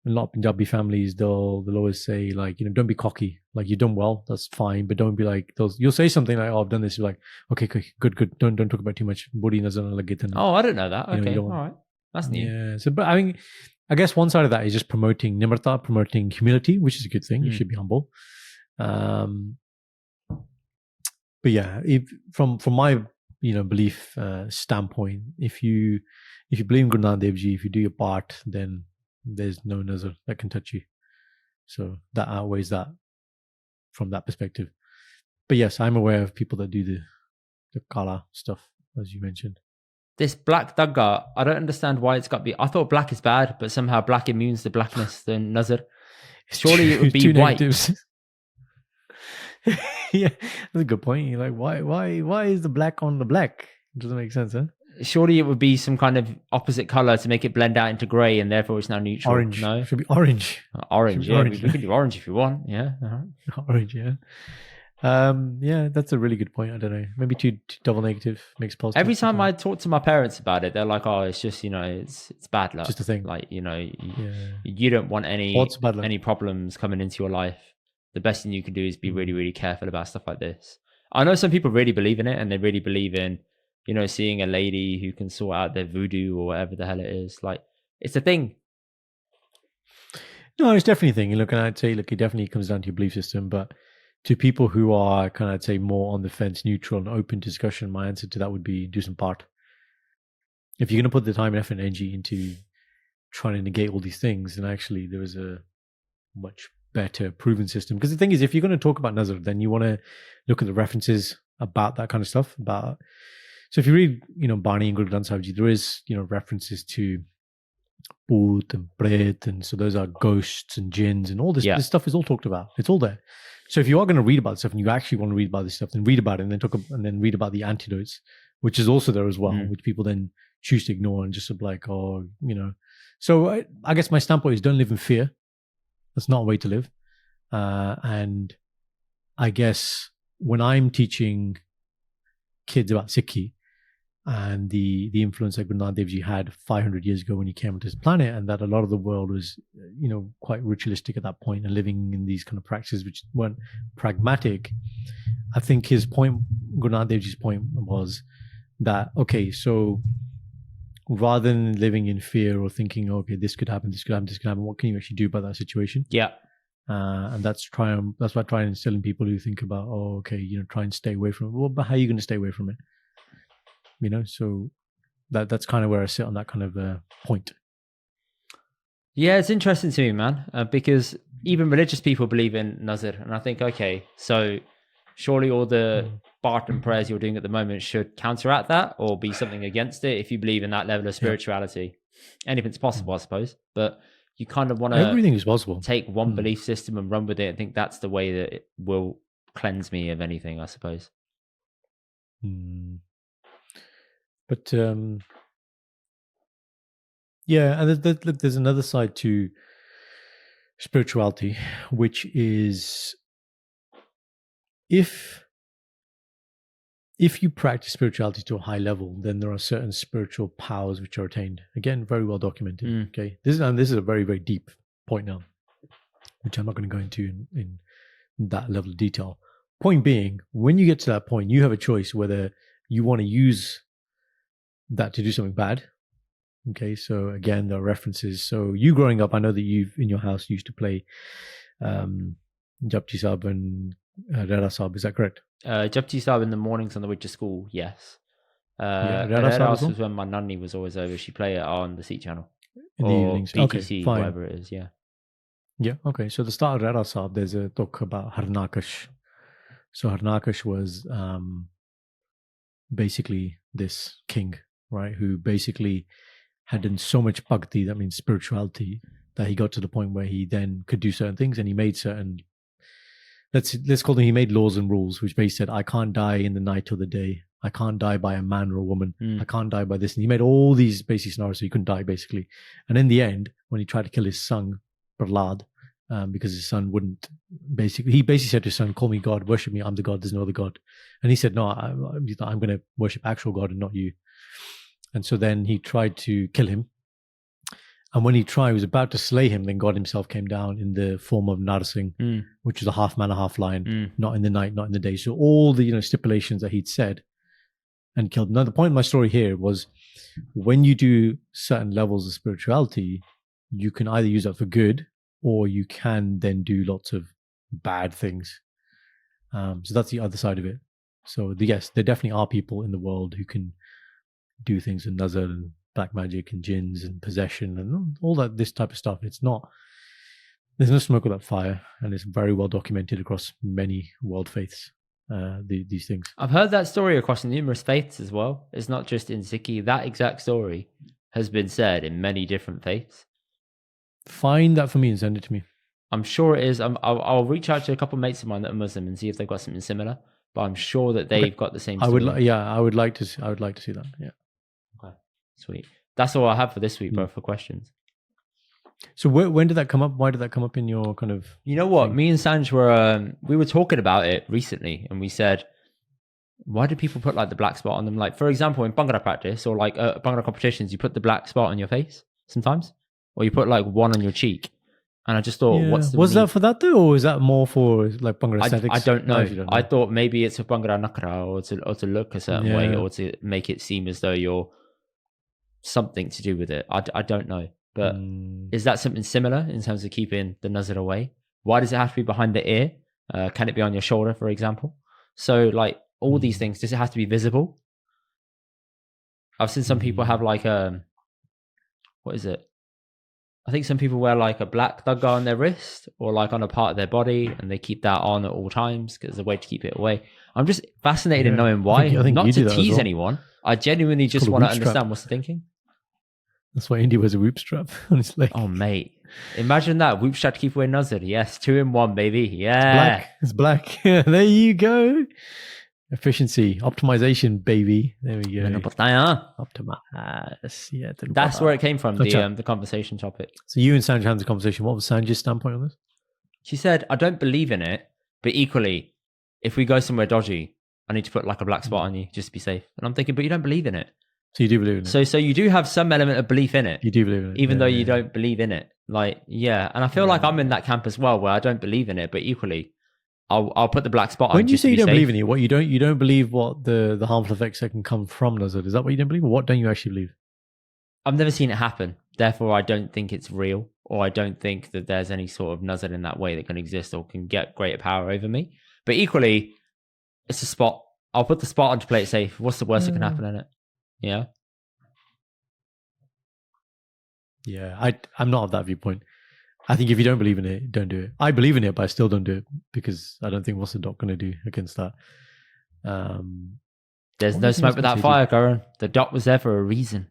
of Punjabi families, they'll always say like, don't be cocky. Like you've done well, that's fine, but don't be like you'll say something like, oh, I've done this. You're like, okay, good. Don't talk about too much. Buddy Nazar. Oh, I didn't know that. Okay, all right, that's neat. Yeah. So, but I mean, I guess one side of that is just promoting nimrata, promoting humility, which is a good thing. You should be humble. But yeah, from my belief standpoint, if you believe in Guru Nanak Dev Ji, if you do your part, then there's no Nazar that can touch you. So that outweighs that from that perspective. But yes, I'm aware of people that do the kala stuff, as you mentioned. This black dagga, I don't understand why it's got to be... I thought black is bad, but somehow black immunes the blackness, the Nazar. Surely it would be white. Yeah, that's a good point. You're like, why is the black on the black? It doesn't make sense, huh? Surely it would be some kind of opposite color to make it blend out into grey, and therefore it's now neutral. Orange. No, it should be orange. Orange, yeah. We can do orange if you want. Yeah, orange, yeah. Yeah, that's a really good point. I don't know. Maybe too double negative makes positive. Every time I talk to my parents about it, they're like, "Oh, it's just it's bad luck. Just a thing. Like you don't want any problems coming into your life. The best thing you can do is be really, really careful about stuff like this." I know some people really believe in it, and they really believe in seeing a lady who can sort out their voodoo or whatever the hell it is. Like, it's a thing. No, it's definitely a thing. I'd say, it definitely comes down to your belief system, but to people who are I'd say more on the fence, neutral and open discussion, my answer to that would be do some part. If you're going to put the time and effort and energy into trying to negate all these things, then actually there is a much better proven system. Because the thing is, if you're going to talk about Nazar, then you want to look at the references about that kind of stuff. So if you read, Bani and Guru Granth Sahib Ji, there is, references to Bhoot and Pret, and so those are ghosts and jinns and all this. Yeah. This stuff is all talked about. It's all there. So if you are going to read about this stuff and you actually want to read about this stuff, then read about it and then read about the antidotes, which is also there as well, which people then choose to ignore and just So I guess my standpoint is don't live in fear. That's not a way to live. And I guess when I'm teaching kids about Sikhi and the influence that Guru Nanak Dev Ji had 500 years ago when he came onto this planet, and that a lot of the world was, quite ritualistic at that point and living in these kind of practices which weren't pragmatic. I think his point, Guru Nanak Dev Ji's point, was that, okay, so rather than living in fear or thinking, okay, this could happen, what can you actually do about that situation? Yeah. And that's why I try and instill in people who think about, try and stay away from it. Well, but how are you going to stay away from it? So that's kind of where I sit on that kind of point. Yeah, it's interesting to me, man, because even religious people believe in Nazar. And I think, okay, so surely all the Bart and prayers you're doing at the moment should counteract that or be something against it if you believe in that level of spirituality. Anything's possible, I suppose. But you kind of want to everything is possible. Take one belief system and run with it. I think that's the way that it will cleanse me of anything, I suppose. But and there's another side to spirituality, which is if you practice spirituality to a high level, then there are certain spiritual powers which are attained. Again, very well documented. Okay, this is a very, very deep point now, which I'm not going to go into in that level of detail. Point being, when you get to that point, you have a choice whether you want to use that to do something bad. Okay, so again, there are references. So you growing up, I know that you've in your house used to play Japji Sahib and Rera Sahib. Is that correct? Japji Sahib in the mornings on the way to school, yes. Rera Sahib was when my nanny was always over. She'd play it on the Sikh channel. In the evenings. BTC, okay, fine. Whatever it is, yeah. Yeah, okay. So the start of Rera Sahib, there's a talk about Harnakash. So Harnakash was basically this king, right, who basically had done so much bhakti, that means spirituality, that he got to the point where he then could do certain things, and he made certain, let's call them, he made laws and rules, which basically said, I can't die in the night or the day. I can't die by a man or a woman. I can't die by this. And he made all these basic scenarios so he couldn't die, basically. And in the end, when he tried to kill his son, Prahlad, because his son wouldn't, he basically said to his son, call me God, worship me, I'm the God, there's no other God. And he said, no, I'm going to worship actual God and not you. And so then he tried to kill him. And when he was about to slay him, then God himself came down in the form of Narsingh, which is a half man, a half lion, not in the night, not in the day. So all the stipulations that he'd said and killed. Now, the point of my story here was when you do certain levels of spirituality, you can either use that for good or you can then do lots of bad things. So that's the other side of it. So yes, there definitely are people in the world who can do things in Nazar and black magic and jinns and possession and all that, this type of stuff. There's no smoke without fire, and it's very well documented across many world faiths, these things. I've heard that story across numerous faiths as well. It's not just in Sikhi. That exact story has been said in many different faiths. Find that for me and send it to me. I'm sure it is. I'll reach out to a couple of mates of mine that are Muslim and see if they've got something similar. But I'm sure that they've got the same story. I would like to see that. Yeah. Okay. Sweet. That's all I have for this week, bro, for questions. So when did that come up? Why did that come up in your kind of... You know what? Me and Sanj we were talking about it recently, and we said, why do people put like the black spot on them? Like, for example, in Bhangra practice or like Bhangra competitions, you put the black spot on your face sometimes, or you put like one on your cheek. And I just thought, what's the was that for that though, or is that more for like Bhangra aesthetics? I don't know. I thought maybe it's a Bhangra nakra, or to look a certain way, or to make it seem as though you're something to do with it. I don't know. But is that something similar in terms of keeping the nazar away? Why does it have to be behind the ear? Can it be on your shoulder, for example? So like all these things, does it have to be visible? I've seen some people have like what is it? I think some people wear like a black dagga on their wrist or like on a part of their body, and they keep that on at all times because it's a way to keep it away. I'm just fascinated in knowing why. I think not to tease anyone. I genuinely just want to understand what's the thinking. That's why Indy wears a whoop strap on his leg. Oh, mate. Imagine that. Whoop strap to keep away Nazar. Yes, 2 in 1, baby. Yeah. It's black. Yeah, there you go. Efficiency, optimization, baby. There we go. Optimize. Yeah, that's where it came from. The conversation topic. So you and Sanj had the conversation. What was Sanj's standpoint on this? She said, "I don't believe in it, but equally, if we go somewhere dodgy, I need to put like a black spot on you just to be safe." And I'm thinking, but you don't believe in it. So you do believe in it. So you do have some element of belief in it. You do believe in it, even though you don't believe in it. Like, yeah, and I feel like I'm in that camp as well, where I don't believe in it, but equally, I'll put the black spot on. When you say you don't believe in it, what you don't believe what the harmful effects that can come from Nazar? Is that what you don't believe, or what don't you actually believe? I've never seen it happen. Therefore, I don't think it's real, or I don't think that there's any sort of Nazar in that way that can exist or can get greater power over me. But equally, it's a spot. I'll put the spot on to play it safe. What's the worst that can happen in it? Yeah. Yeah, I'm not of that viewpoint. I think if you don't believe in it, don't do it. I believe in it, but I still don't do it because I don't think what's the dot going to do against that. There's no smoke without fire, Karan. The dot was there for a reason.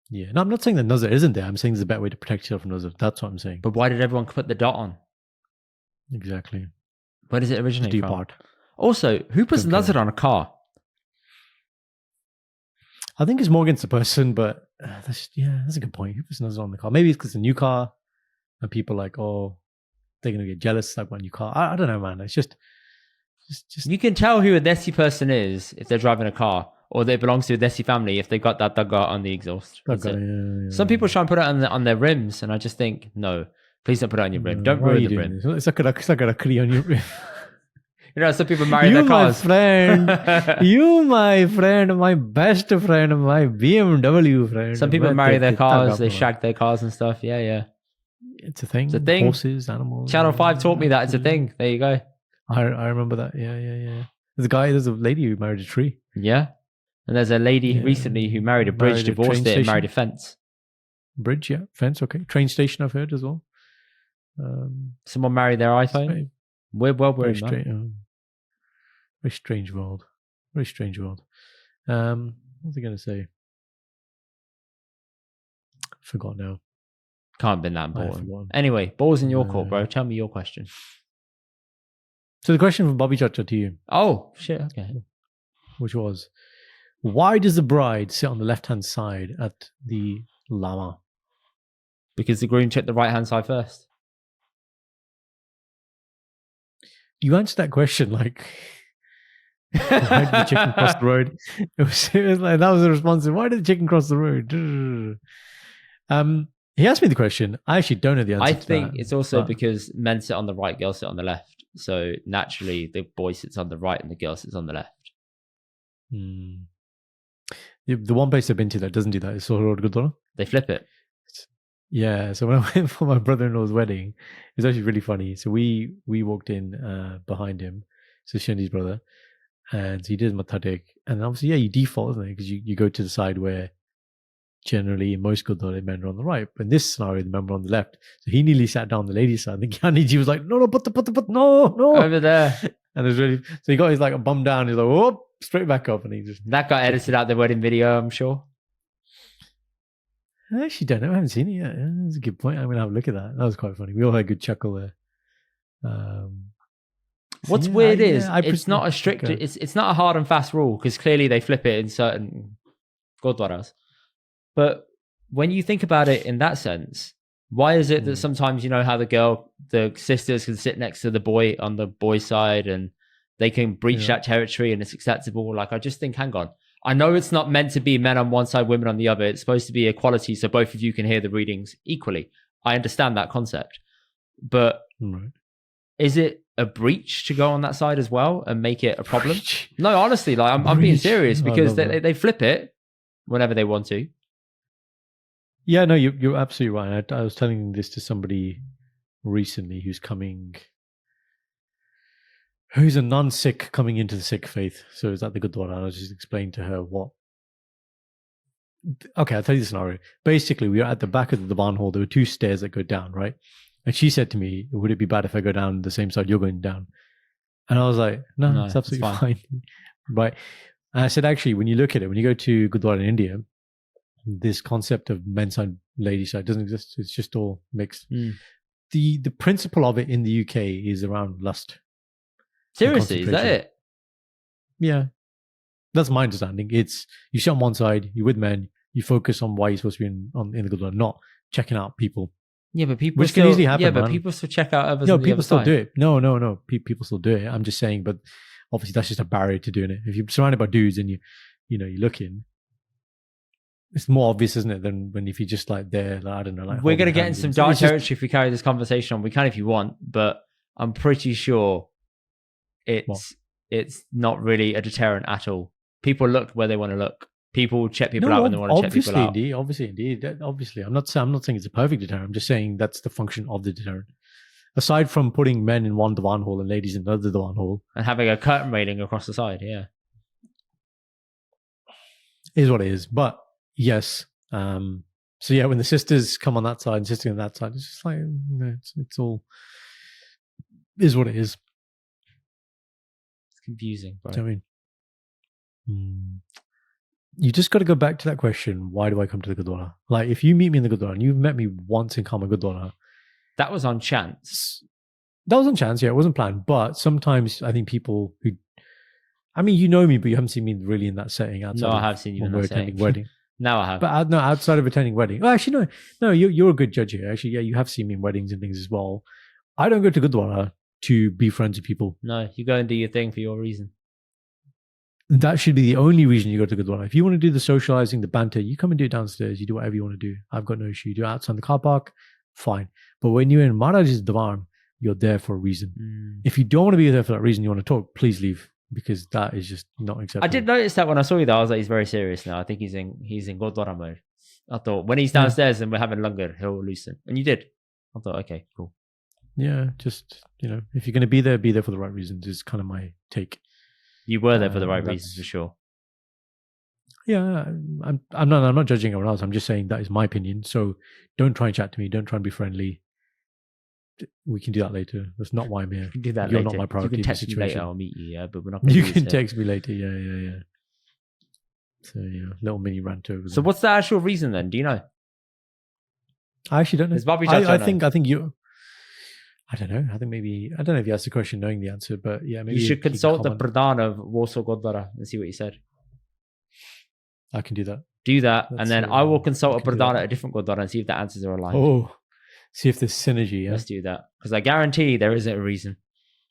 Yeah, no, I'm not saying that Nazar isn't there. I'm saying there's a better way to protect yourself from Nazar. That's what I'm saying. But why did everyone put the dot on? Exactly. Where does it originate from? Also, who puts Nazar on a car? I think it's more against the person, but that's a good point. Who puts Nazar on the car? Maybe it's because it's a new car and people are like, oh, they're going to get jealous like my new car. I don't know, man. It's just. You can tell who a Desi person is if they're driving a car, or they belong to a Desi family if they got that duggar on the exhaust. Some people try and put it on their rims, and I just think, no, please don't put it on your rim. Don't ruin the rim. It's like a kri on your rim. You know, some people marry their cars. You, my friend, my best friend, my BMW friend. Some people marry their cars, they shag their cars and stuff. Yeah. It's a thing. It's a thing. Horses, animals. Channel 5 taught me that it's a thing. There you go. I remember that. Yeah. There's a lady who married a tree. Yeah. And there's a lady recently who married a bridge, divorced it, and married a fence. Bridge, yeah. Fence, okay. Train station, I've heard as well. Someone married their iPhone. We're very strange world. Very strange world. What was I going to say? Forgot now. Can't have been that important. Anyway, ball's in your court, bro. Tell me your question. So the question from Bobby Chacha to you. Oh, shit. Okay. Which was, why does the bride sit on the left-hand side at the Laavan? Because the groom checked the right-hand side first. You answered that question like, why did the chicken cross the road? It was like, that was the response. Why did the chicken cross the road? He asked me the question. I actually don't know the answer. I think it's also because men sit on the right, girls sit on the left. So naturally, the boy sits on the right and the girl sits on the left. The one place I've been to that doesn't do that is Sohar Road Gurdwara. They flip it. Yeah. So when I went for my brother-in-law's wedding, it was actually really funny. So we walked in behind him, so Shendi's brother, and so he did Mathatek. And obviously, you default, isn't it? Because you go to the side where generally in most Gurdwara men are on the right. But in this scenario, the men were on the left. So he nearly sat down on the ladies' side. And the Gyaniji was like, no, put, no. Over there. And it was really, so he got his like a bum down. He's like, whoop, straight back up. And he just. That got edited out the wedding video, I'm sure. I actually don't know. I haven't seen it yet. That's a good point. I'm going to have a look at that. That was quite funny. We all had a good chuckle there. What's weird is it's not a strict, it's not a hard and fast rule because clearly they flip it in certain Gurdwaras. But when you think about it in that sense, why is it that sometimes you know how the sisters can sit next to the boy on the boy's side and they can breach that territory and it's acceptable? Like, I just think, hang on. I know it's not meant to be men on one side, women on the other. It's supposed to be equality so both of you can hear the readings equally. I understand that concept. But is it a breach to go on that side as well and make it a problem? No, honestly, like I'm being serious because they flip it whenever they want to. Yeah, no, you're absolutely right. I was telling this to somebody recently who's a non-Sikh coming into the Sikh faith. So is that the Gurdwara? I was just explaining to her what. Okay, I'll tell you the scenario. Basically, we were at the back of the Divan hall. There were 2 stairs that go down, right? And she said to me, would it be bad if I go down the same side you're going down? And I was like, no, it's absolutely fine. Right. And I said, actually, when you look at it, when you go to Gurdwara in India, this concept of men's side, ladies' side doesn't exist. It's just all mixed. The principle of it in the UK is around lust. Seriously, is that it? Yeah. That's my understanding. It's you sit on one side, you're with men, you focus on why you're supposed to be in the Gurdwara, not checking out people. Yeah, but people which can easily happen. Yeah, but man. people still check out others. No, on the people other still side. do it. No. People still do it. I'm just saying, but obviously that's just a barrier to doing it. If you're surrounded by dudes and you're looking, it's more obvious, isn't it, than when if you're just like there, like, I don't know. Like we're gonna get in some dark territory if we carry this conversation on. We can if you want, but I'm pretty sure it's not really a deterrent at all. People look where they want to look. People check people out when they want to check people out. Obviously, I'm not saying it's a perfect deterrent. I'm just saying that's the function of the deterrent. Aside from putting men in one divan hall and ladies in another divan hall, and having a curtain railing across the side, is what it is. But yes, so yeah, when the sisters come on that side and sisters on that side, it's just like it's all is what it is. It's confusing, bro. Do you know what I mean? You just got to go back to that question. Why do I come to the Gurdwara? Like, if you meet me in the Gurdwara and you've met me once in Karma Gurdwara, that was on chance. That was on chance, yeah. It wasn't planned. But sometimes I think people who, I mean, you know me, but you haven't seen me really in that setting. No, I have seen you in that setting. Wedding. Now I have. But no, outside of attending wedding. Well, actually, no. You're a good judge here. Actually, yeah, you have seen me in weddings and things as well. I don't go to Gurdwara to be friends with people. No, you go and do your thing for your reason. That should be the only reason you go to Gurdwara. If you want to do the socializing, the banter, you come and do it downstairs. You do whatever you want to do. I've got no issue. You do it outside the car park, fine. But when you're in Maharaj's Divan, you're there for a reason. If you don't want to be there for that reason, you want to talk, please leave, because that is just not acceptable. I did notice that when I saw you, though. I was like, he's very serious now. I think he's in Gurdwara mode. I thought when he's downstairs and we're having langar, he'll loosen. And you did. I thought, okay, cool. Yeah, just, if you're going to be there for the right reasons is kind of my take. You were there for the right reasons, for sure. Yeah, I'm not judging everyone else. I'm just saying that is my opinion. So don't try and chat to me. Don't try and be friendly. We can do that later. That's not why I'm here. We can do that You're later. not my priority. You can text me later. I'll meet you. Yeah, but we're not. You can text me later. Yeah. So yeah, little mini rant over there. So what's the actual reason then? Do you know? I actually don't know. Is Bobby I think you. I don't know. I don't know if you asked the question knowing the answer, but yeah, maybe you should consult the Pradhan of Warsaw Gurdwara and see what he said. I can do that. Do that, and then I will consult a Pradhan at a different Gurdwara and see if the answers are aligned. Oh, see if there's synergy. Yeah? Let's do that, because I guarantee there isn't a reason.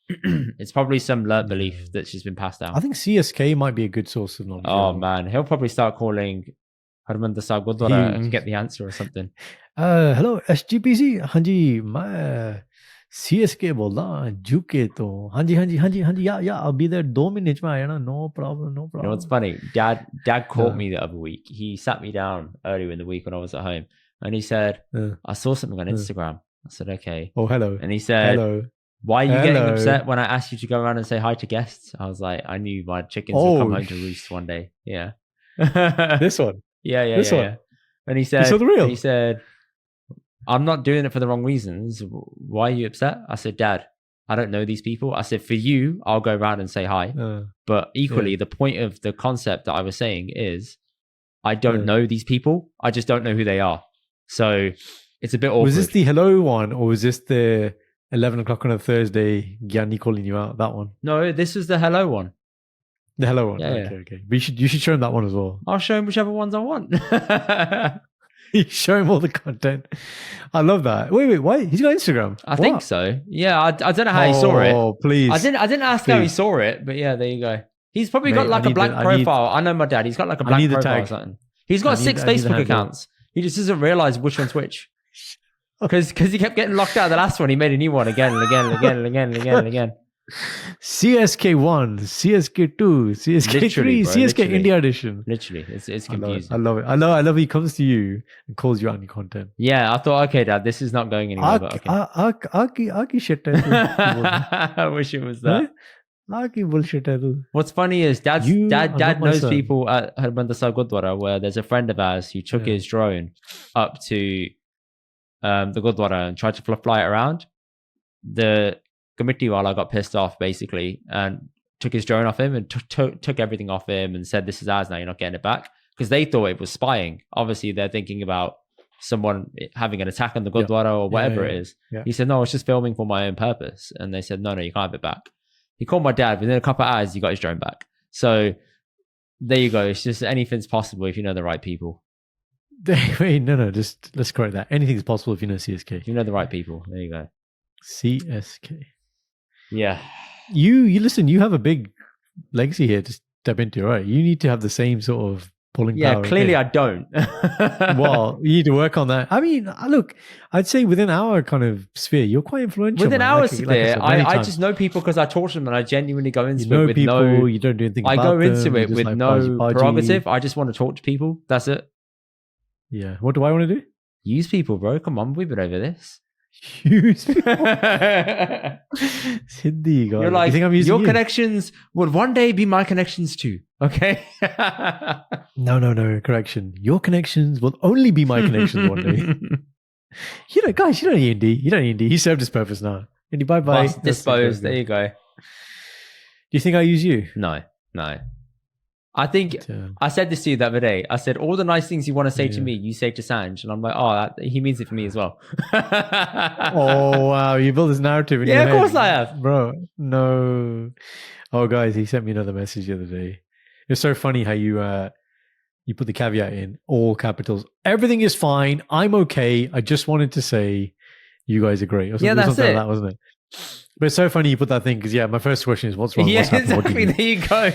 It's probably some learned belief that's just been passed down. I think CSK might be a good source of knowledge. Oh man, he'll probably start calling Harmandir Sahib Gurdwara and get the answer or something. Hello, SGPC. Hanji, CSK बोल रहा झुके तो हाँ जी yeah I'll be there 2 minutes में आया ना no problem. You know what's funny? Dad caught me the other week. He sat me down earlier in the week when I was at home, and he said, I saw something on Instagram. I said, okay. Oh, hello. And he said, hello. Why are you getting upset when I asked you to go around and say hi to guests? I was like, I knew my chickens would come home to roost one day. Yeah. This one? Yeah. This one? Yeah. And he said, you saw the reel? He said, I'm not doing it for the wrong reasons. Why are you upset? I said, Dad, I don't know these people. I said, for you, I'll go around and say hi. But equally, the point of the concept that I was saying is I don't know these people. I just don't know who they are. So it's a bit awkward. Was this the hello one, or was this the 11 o'clock on a Thursday, Gianni calling you out, that one? No, this was the hello one. The hello one? Yeah. Okay. But you should show him that one as well. I'll show him whichever ones I want. You show him all the content. I love that. Wait, why? He's got Instagram. I think so. Yeah, I don't know how he saw it. Oh, please. I didn't ask how he saw it, but yeah, there you go. He's probably got like a blank profile. I know my dad. He's got like a blank profile or something. He's got 6 Facebook accounts. He just doesn't realize which one's which. Because he kept getting locked out of the last one. He made a new one again and again. CSK1, CSK2, CSK3, CSK India edition. Literally, it's confusing. I love it. I love he comes to you and calls you out on your content. Yeah, I thought, okay, Dad, this is not going anywhere. But okay. Aki shit. I wish it was that. Aki bullshit. What's funny is Dad knows people at Harmandir Sahib Gurdwara where there's a friend of ours who took his drone up to the Gurdwara and tried to fly it around. The committee wala got pissed off basically and took his drone off him and took everything off him and said, this is ours now, you're not getting it back, because they thought it was spying. Obviously they're thinking about someone having an attack on the Gurdwara or whatever it is. He said, no, it's just filming for my own purpose. And they said, no, you can't have it back. He called my dad. Within a couple of hours he got his drone back. So there you go. It's just anything's possible if you know the right people. Wait, no. Just let's correct that. Anything's possible if you know CSK. If you know the right people. There you go. CSK. Yeah. You listen. You have a big legacy here to step into, right? You need to have the same sort of pulling power. Yeah, clearly I don't. Well, you need to work on that. I mean, look, I'd say within our kind of sphere, you're quite influential. Within man. our like sphere, I just know people because I talk to them and I genuinely go into it with people, no... You don't do anything I about go into them, it with like no podgy. prerogative. I just want to talk to people. That's it. Yeah. What do I want to do? Use people, bro. Come on, we've been over this. Use people. Hindi, guys. You're like, you think I'm using your connections would one day be my connections too. Okay? No. Correction. Your connections will only be my connections one day. Guys, you don't need Indy. You don't need Indy. He served his purpose now. Indy, bye-bye. Disposed. There you go. Do you think I use you? No. I think I said this to you the other day. I said, all the nice things you want to say to me, you say to Sanj. And I'm like, he means it for me as well. Oh, wow. You built this narrative in your head. Yeah, of course I have. Bro, no. Oh, guys, he sent me another message the other day. It's so funny how you put the caveat in, all capitals. Everything is fine. I'm okay. I just wanted to say you guys are great. Yeah, that's it. Like that, wasn't it? But it's so funny you put that thing because, my first question is, what's wrong? Yeah, what's happened? exactly. There you go.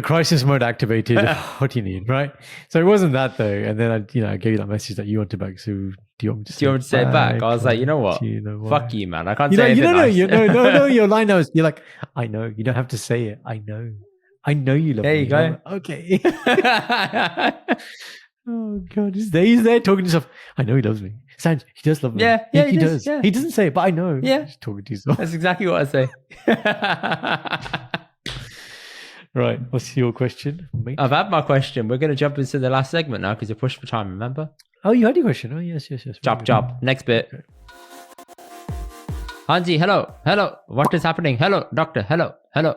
Crisis mode activated. What do you need, right? So it wasn't that though. And then I gave you that message that you wanted back. So do you want me to say it back? I was like, you know what? Fuck you, man. I can't say anything nice. No. Your line now is, you're like, I know. You don't have to say it. I know you love me. There you go. Okay. Oh God, he's there talking to himself. I know he loves me. Sanj, he does love me. Yeah, he does. Yeah. He doesn't say it, but I know. Yeah, he's talking to himself. That's exactly what I say. Right, what's your question, mate? I've had my question. We're going to jump into the last segment now because you're pushed for time, remember? Oh, you had your question. Oh, yes. Job. Next bit. Okay. Hanji, hello. What is happening? Hello, doctor. Hello. Hello.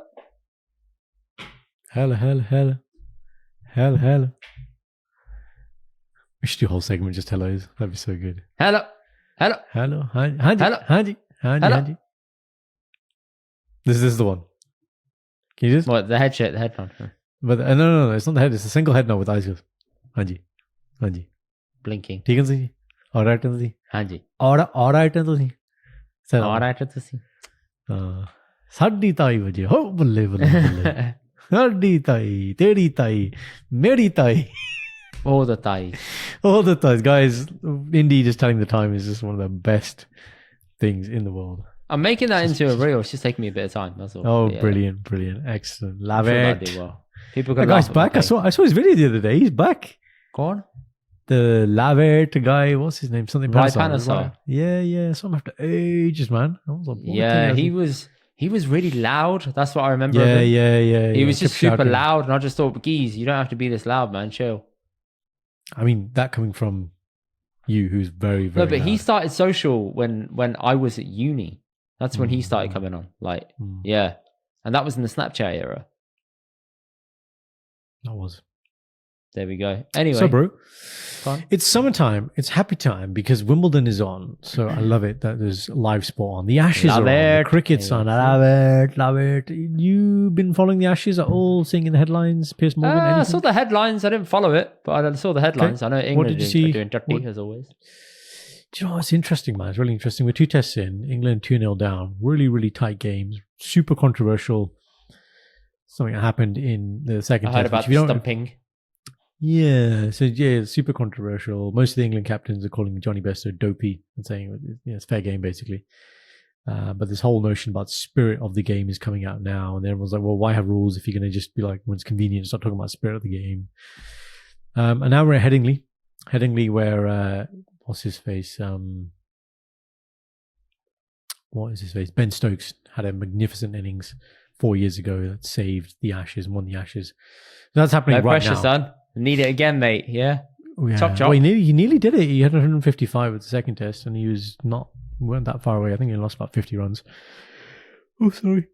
We should do a whole segment just hellos. That'd be so good. Hello. Hanji. This is the one. Can you just... What, the headphone? But no, it's not the head. It's a single head now with eyes. Hanji. Blinking. ठीक है तुसी? Alright है तुसी? Hanji. Alright है तुसी? Alright है तुसी? साड़ी ताई बजे हो बल्ले साड़ी ताई तेरी ताई मेरी ताई. All the ties. Guys. Indy just telling the time is just one of the best things in the world. I'm making that into a reel. It's just taking me a bit of time. That's all. Oh, yeah. Brilliant. Excellent. Love it. Do well. People can the guy's back. I saw his video the other day. He's back. Go on. The Laavan guy, what's his name? Something Panesar. Yeah. Something after ages, man. I was like, he was really loud. That's what I remember. Yeah. He was just super loud, and I just thought, geez, you don't have to be this loud, man. Chill. I mean, that coming from you, who's very, very. No, but loud. he started social when I was at uni. That's when he started coming on. Yeah. And that was in the Snapchat era. That was. There we go. Anyway. So, bro, it's summertime. It's happy time because Wimbledon is on. So I love it that there's live sport on. The Ashes are on. The cricket's on. I love it. You been following the Ashes at all? Seeing in the headlines? Piers Morgan? I saw the headlines. I didn't follow it, but I saw the headlines. Okay. I know England are doing dirty as always. Do you know, it's interesting, man. It's really interesting. We're 2 tests in. England 2-0 down. Really, really tight games. Super controversial. Something that happened in the second test. I heard about the stumping. Yeah. So, super controversial. Most of the England captains are calling Johnny Bairstow dopey and saying it's fair game, basically. But this whole notion about spirit of the game is coming out now. And everyone's like, well, why have rules if you're going to just be like, when it's convenient, start talking about spirit of the game. And now we're at Headingley. Headingley where... what's his face? What is his face? Ben Stokes had a magnificent innings 4 years ago that saved the Ashes and won the Ashes. So that's happening right now. No pressure, son. Need it again, mate. Yeah. Chop. Well, he nearly did it. He had 155 at the second test, and he weren't that far away. I think he lost about 50 runs. Oh, sorry.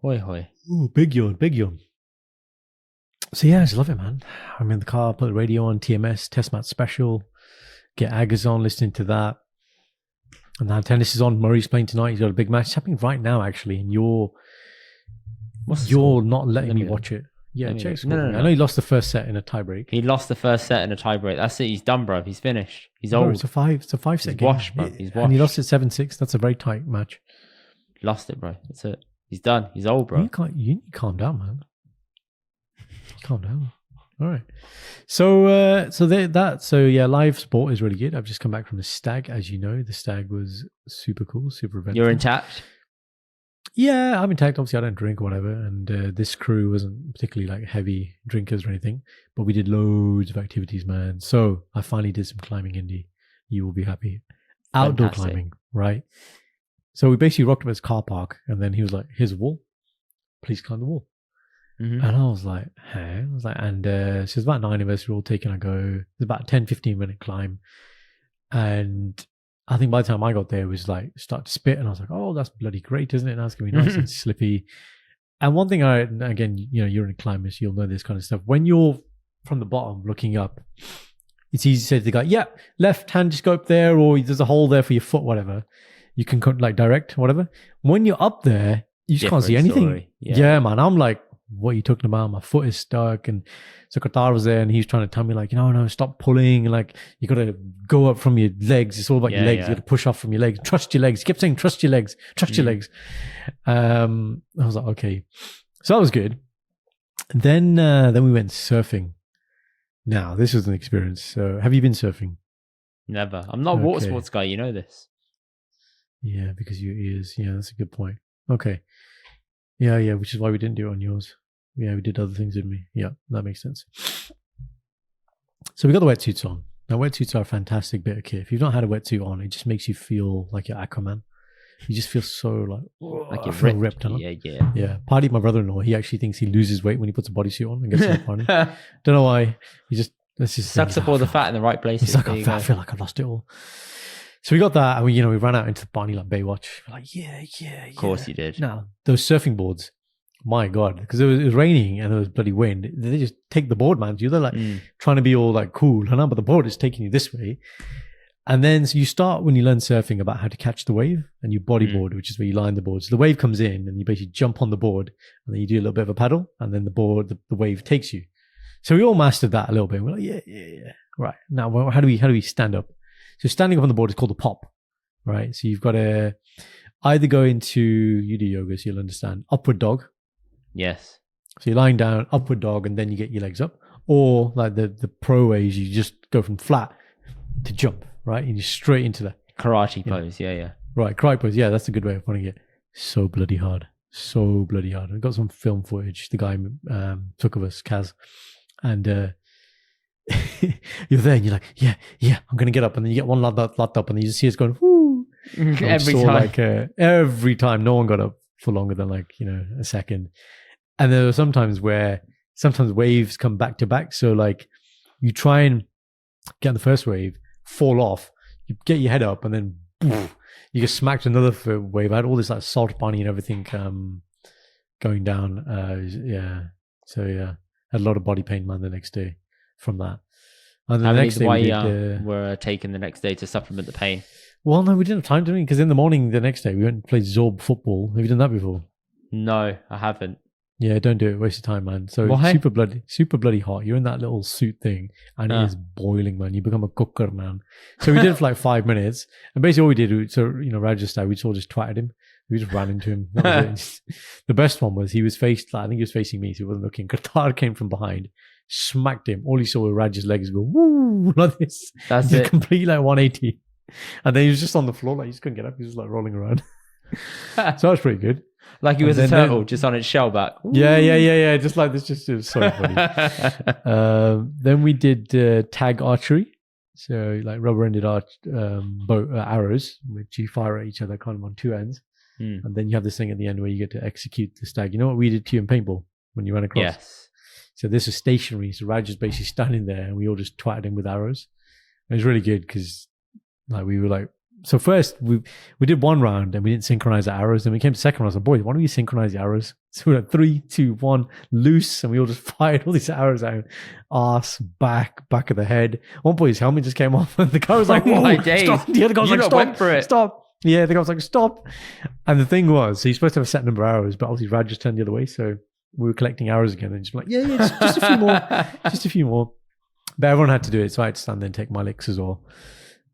Hoi. Oh, big yawn. So yeah, I just love it, man. I'm in the car, put the radio on, TMS, Test Match Special. Get Aggers on, listening to that. And now tennis is on. Murray's playing tonight. He's got a big match. It's happening right now, actually. And You're not letting me watch it. Yeah, check. No. I know he lost the first set in a tiebreak. He lost the first set in a tiebreak. That's it. He's done, bro. He's finished. He's old. It's a 5-set game. Washed, bro. He's washed. And he lost it 7-6. That's a very tight match. Lost it, bro. That's it. He's done. He's old, bro. You need to calm down, man. Calm down. All right. So live sport is really good. I've just come back from the Stag, as you know. The Stag was super cool, super eventful. You're intact? Yeah, I'm intact. Obviously, I don't drink or whatever. And this crew wasn't particularly like heavy drinkers or anything, but we did loads of activities, man. So I finally did some climbing, Indy. You will be happy. Outdoor climbing, right? So we basically rocked up at his car park, and then he was like, "Here's a wall. Please climb the wall." Mm-hmm. And I was like, "Hey," and so it's about 9 of us. We're all taking a go. It's about a 10-15 minute climb, and I think by the time I got there, it was like start to spit, and I was like, "Oh, that's bloody great, isn't it? Now it's gonna be nice and slippy." And one thing, again, you're in climbers, so you'll know this kind of stuff. When you're from the bottom looking up, it's easy to say to the guy, "Yeah, left hand, just go up there," or "There's a hole there for your foot," whatever. You can like direct, whatever. When you're up there, you just can't see anything. Yeah, man. I'm like, "What are you talking about? My foot is stuck." And so Qatar was there, and he was trying to tell me like, "No, stop pulling. Like, you got to go up from your legs. It's all about your legs. You got to push off from your legs. Trust your legs." He kept saying, "Trust your legs. Trust your legs." I was like, okay. So that was good. Then we went surfing. Now, this was an experience. So have you been surfing? Never. I'm not a water sports guy. You know this. Yeah, because of your ears. Yeah, that's a good point. Okay. Yeah, which is why we didn't do it on yours. Yeah, we did other things, didn't we? Yeah, that makes sense. So we got the wetsuits on. Now, wetsuits are a fantastic bit of kit. If you've not had a wetsuit on, it just makes you feel like you're Aquaman. You just feel so like you're ripped. Yeah. Party, my brother-in-law, he actually thinks he loses weight when he puts a bodysuit on and gets to the party. Don't know why. He just sucks up all the fat in the right places. He's like, I feel like I've lost it all. So we got that, and we ran out into the Barney like Baywatch. We're like, yeah. Of course you did. Now, those surfing boards, my God, because it was raining and there was bloody wind. They just take the board, man. They're like trying to be all like cool, but the board is taking you this way. And then so you start when you learn surfing about how to catch the wave, and you bodyboard, which is where you line the board. So the wave comes in, and you basically jump on the board, and then you do a little bit of a paddle, and then the wave takes you. So we all mastered that a little bit. We're like, yeah. Right now, how do we stand up? So standing up on the board is called a pop, right? So you've got to either go into, you do yoga, so you'll understand, upward dog. Yes. So you're lying down, upward dog, and then you get your legs up. Or like the pro ways, you just go from flat to jump, right? And you're straight into the karate pose, yeah. Right, karate pose, yeah, that's a good way of putting it. So bloody hard. I've got some film footage the guy took of us, Kaz. And you're there and you're like, yeah, I'm going to get up. And then you get one lot up and then you just see us going, whoo. Every time. No one got up for longer than a second. And there were sometimes waves come back to back. So like you try and get on the first wave, fall off, you get your head up and then poof, you get smacked another wave. I had all this like salt bunny and everything going down. So yeah, had a lot of body pain, man, the next day from that. And the next day we were taken the next day to supplement the pain. Well, no, we didn't have time to, because in the morning the next day we went and played Zorb football. Have you done that before? No, I haven't. Yeah, don't do it. Waste of time, man. So why? super bloody hot. You're in that little suit thing, and it is boiling, man. You become a cooker, man. So we did it for like 5 minutes, and basically all we did, Raj just we all just twatted him. We just ran into him. That was it. The best one was he was I think he was facing me, so he wasn't looking. Qatar came from behind, smacked him. All he saw was Raj's legs go woo like this. That's it. Complete like 180, and then he was just on the floor, like he just couldn't get up. He was just like rolling around. So that was pretty good. Like he was a turtle, just on its shell back. Ooh. Yeah. Just like this, it was so funny. Then we did tag archery. So like rubber-ended arrows, which you fire at each other kind of on two ends. And then you have this thing at the end where you get to execute the stag. You know what we did to you in paintball when you ran across? Yes. So this was stationary. So Raj is basically standing there and we all just twatted him with arrows. It was really good because like we were like, so first we did one round and we didn't synchronize the arrows. Then we came to second round. I was like, boys, why don't we synchronize the arrows? So we went 3, 2, 1, loose, and we all just fired all these arrows out. Arse, back of the head. One boy's helmet just came off, and the guy was like, "Whoa, my days. stop!" The other guy was like, "Stop, went for it. Stop!" Yeah, the guy was like, stop. And the thing was, so you're supposed to have a set number of hours, but obviously Rad just turned the other way. So we were collecting hours again and just like, yeah, just a few more. Just a few more. But everyone had to do it. So I had to stand there and take my licks as well.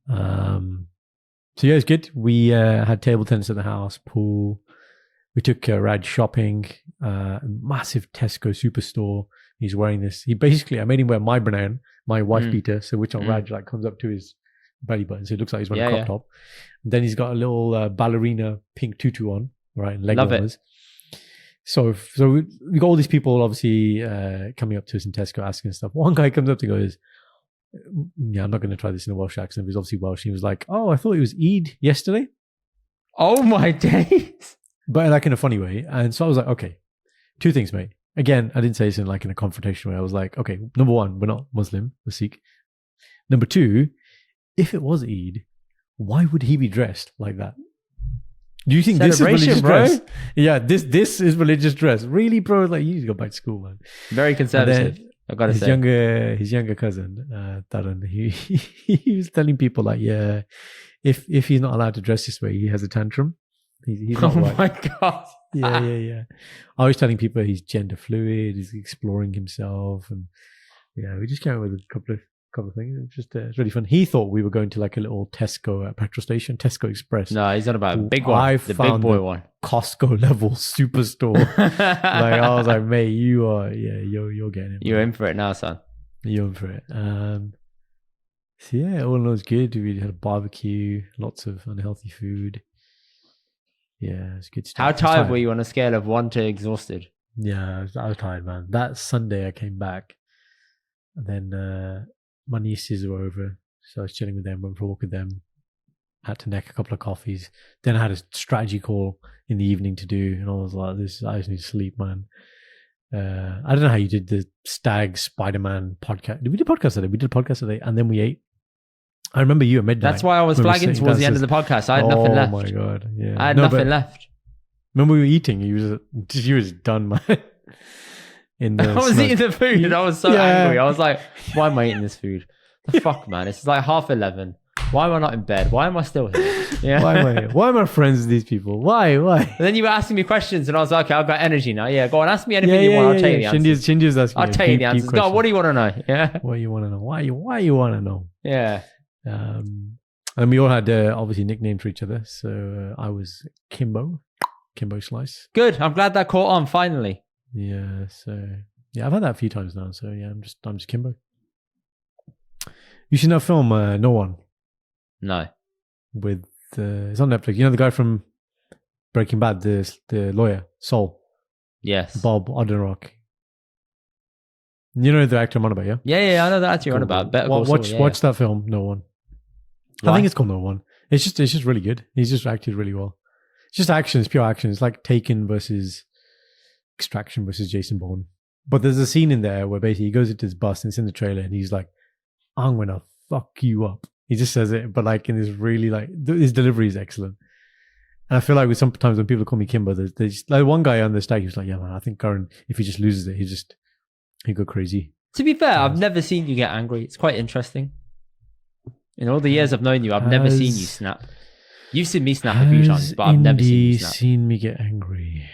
So yeah, it's good. We had table tennis at the house, pool. We took Rad shopping, massive Tesco superstore. He's wearing this. I made him wear my banana, my wife beater, so which on Rad like comes up to his belly button, so it looks like he's wearing a crop top. And then he's got a little ballerina pink tutu on, right? Leg warmers. So we got all these people obviously coming up to us in Tesco asking stuff. One guy comes up to goes, yeah, I'm not going to try this in a Welsh accent. He was obviously Welsh. He was like, oh, I thought it was Eid yesterday. Oh my days. But like in a funny way. And so I was like, okay, two things, mate. Again, I didn't say this in like in a confrontational way. I was like, okay, number one, we're not Muslim, we're Sikh. Number two, if it was Eid, why would he be dressed like that? Do you think this is religious dress? Yeah, this is religious dress. Really, bro? Like, you need to go back to school, man. Very conservative. I gotta say. His younger cousin, Karan, he was telling people like, yeah, if he's not allowed to dress this way, he has a tantrum. He's not right. Oh my God. Yeah. I was telling people he's gender fluid, he's exploring himself, and yeah, we just came up with a couple of things. It's just it's really fun. He thought we were going to like a little Tesco petrol station, Tesco Express. No, he's not about a big one, the big boy one. Costco level superstore. Like I was like, mate, you're getting it. You're in for it now, son. You're in for it. So yeah, all in all, it's good. We had a barbecue, lots of unhealthy food. Yeah, it's good stuff. How tired were you on a scale of 1 to exhausted? Yeah, I was tired, man. That Sunday I came back, and then my nieces were over, so I was chilling with them, went for a walk with them, had to neck a couple of coffees. Then I had a strategy call in the evening to do, and I was like, I just need to sleep, man. I don't know how you did the Stag Spider-Man podcast. Did we do a podcast today? We did a podcast today, and then we ate. I remember you at midnight. That's why I was flagging towards the end of the podcast. I had nothing left. Oh my God. Yeah. I had nothing left. Remember we were eating, you was done, man. I was eating the food and I was so angry. I was like, why am I eating this food? The fuck, man. It's like 11:30. Why am I not in bed? Why am I still here? Yeah. Why am I friends with these people? Why? And then you were asking me questions and I was like, okay, I've got energy now. Yeah, go on, ask me anything you want. I'll tell you the answers. Shindi's asking I'll tell you the answers. Go on, what do you want to know? Yeah. What do you want to know? Why you want to know? Yeah. And we all had obviously nicknames for each other. So I was Kimbo Slice. Good. I'm glad that caught on finally. Yeah. So yeah, I've had that a few times now. So yeah, I'm just Kimbo. You seen that film No One? No. With it's on Netflix. You know the guy from Breaking Bad, the lawyer, Saul. Yes. Bob Odenkirk. You know the actor I'm on about, yeah? Yeah, I know the actor you're on about. Watch that film, No One. Why? I think it's called No One. It's just really good. He's just acted really well. It's just action. It's pure action. It's like Taken versus Extraction versus Jason Bourne. But there's a scene in there where basically he goes into his bus and it's in the trailer and he's like, I'm gonna fuck you up. He just says it, but like in this really like his delivery is excellent. And I feel like sometimes when people call me Kimbo, there's just, like one guy on the Stag, he was like, yeah man, I think Karan, if he just loses it, he'd go crazy. To be fair, I've never seen you get angry. It's quite interesting. In all the years I've known you, I've never seen you snap. You've seen me snap a few times, but I've never seen you snap. Seen me get angry.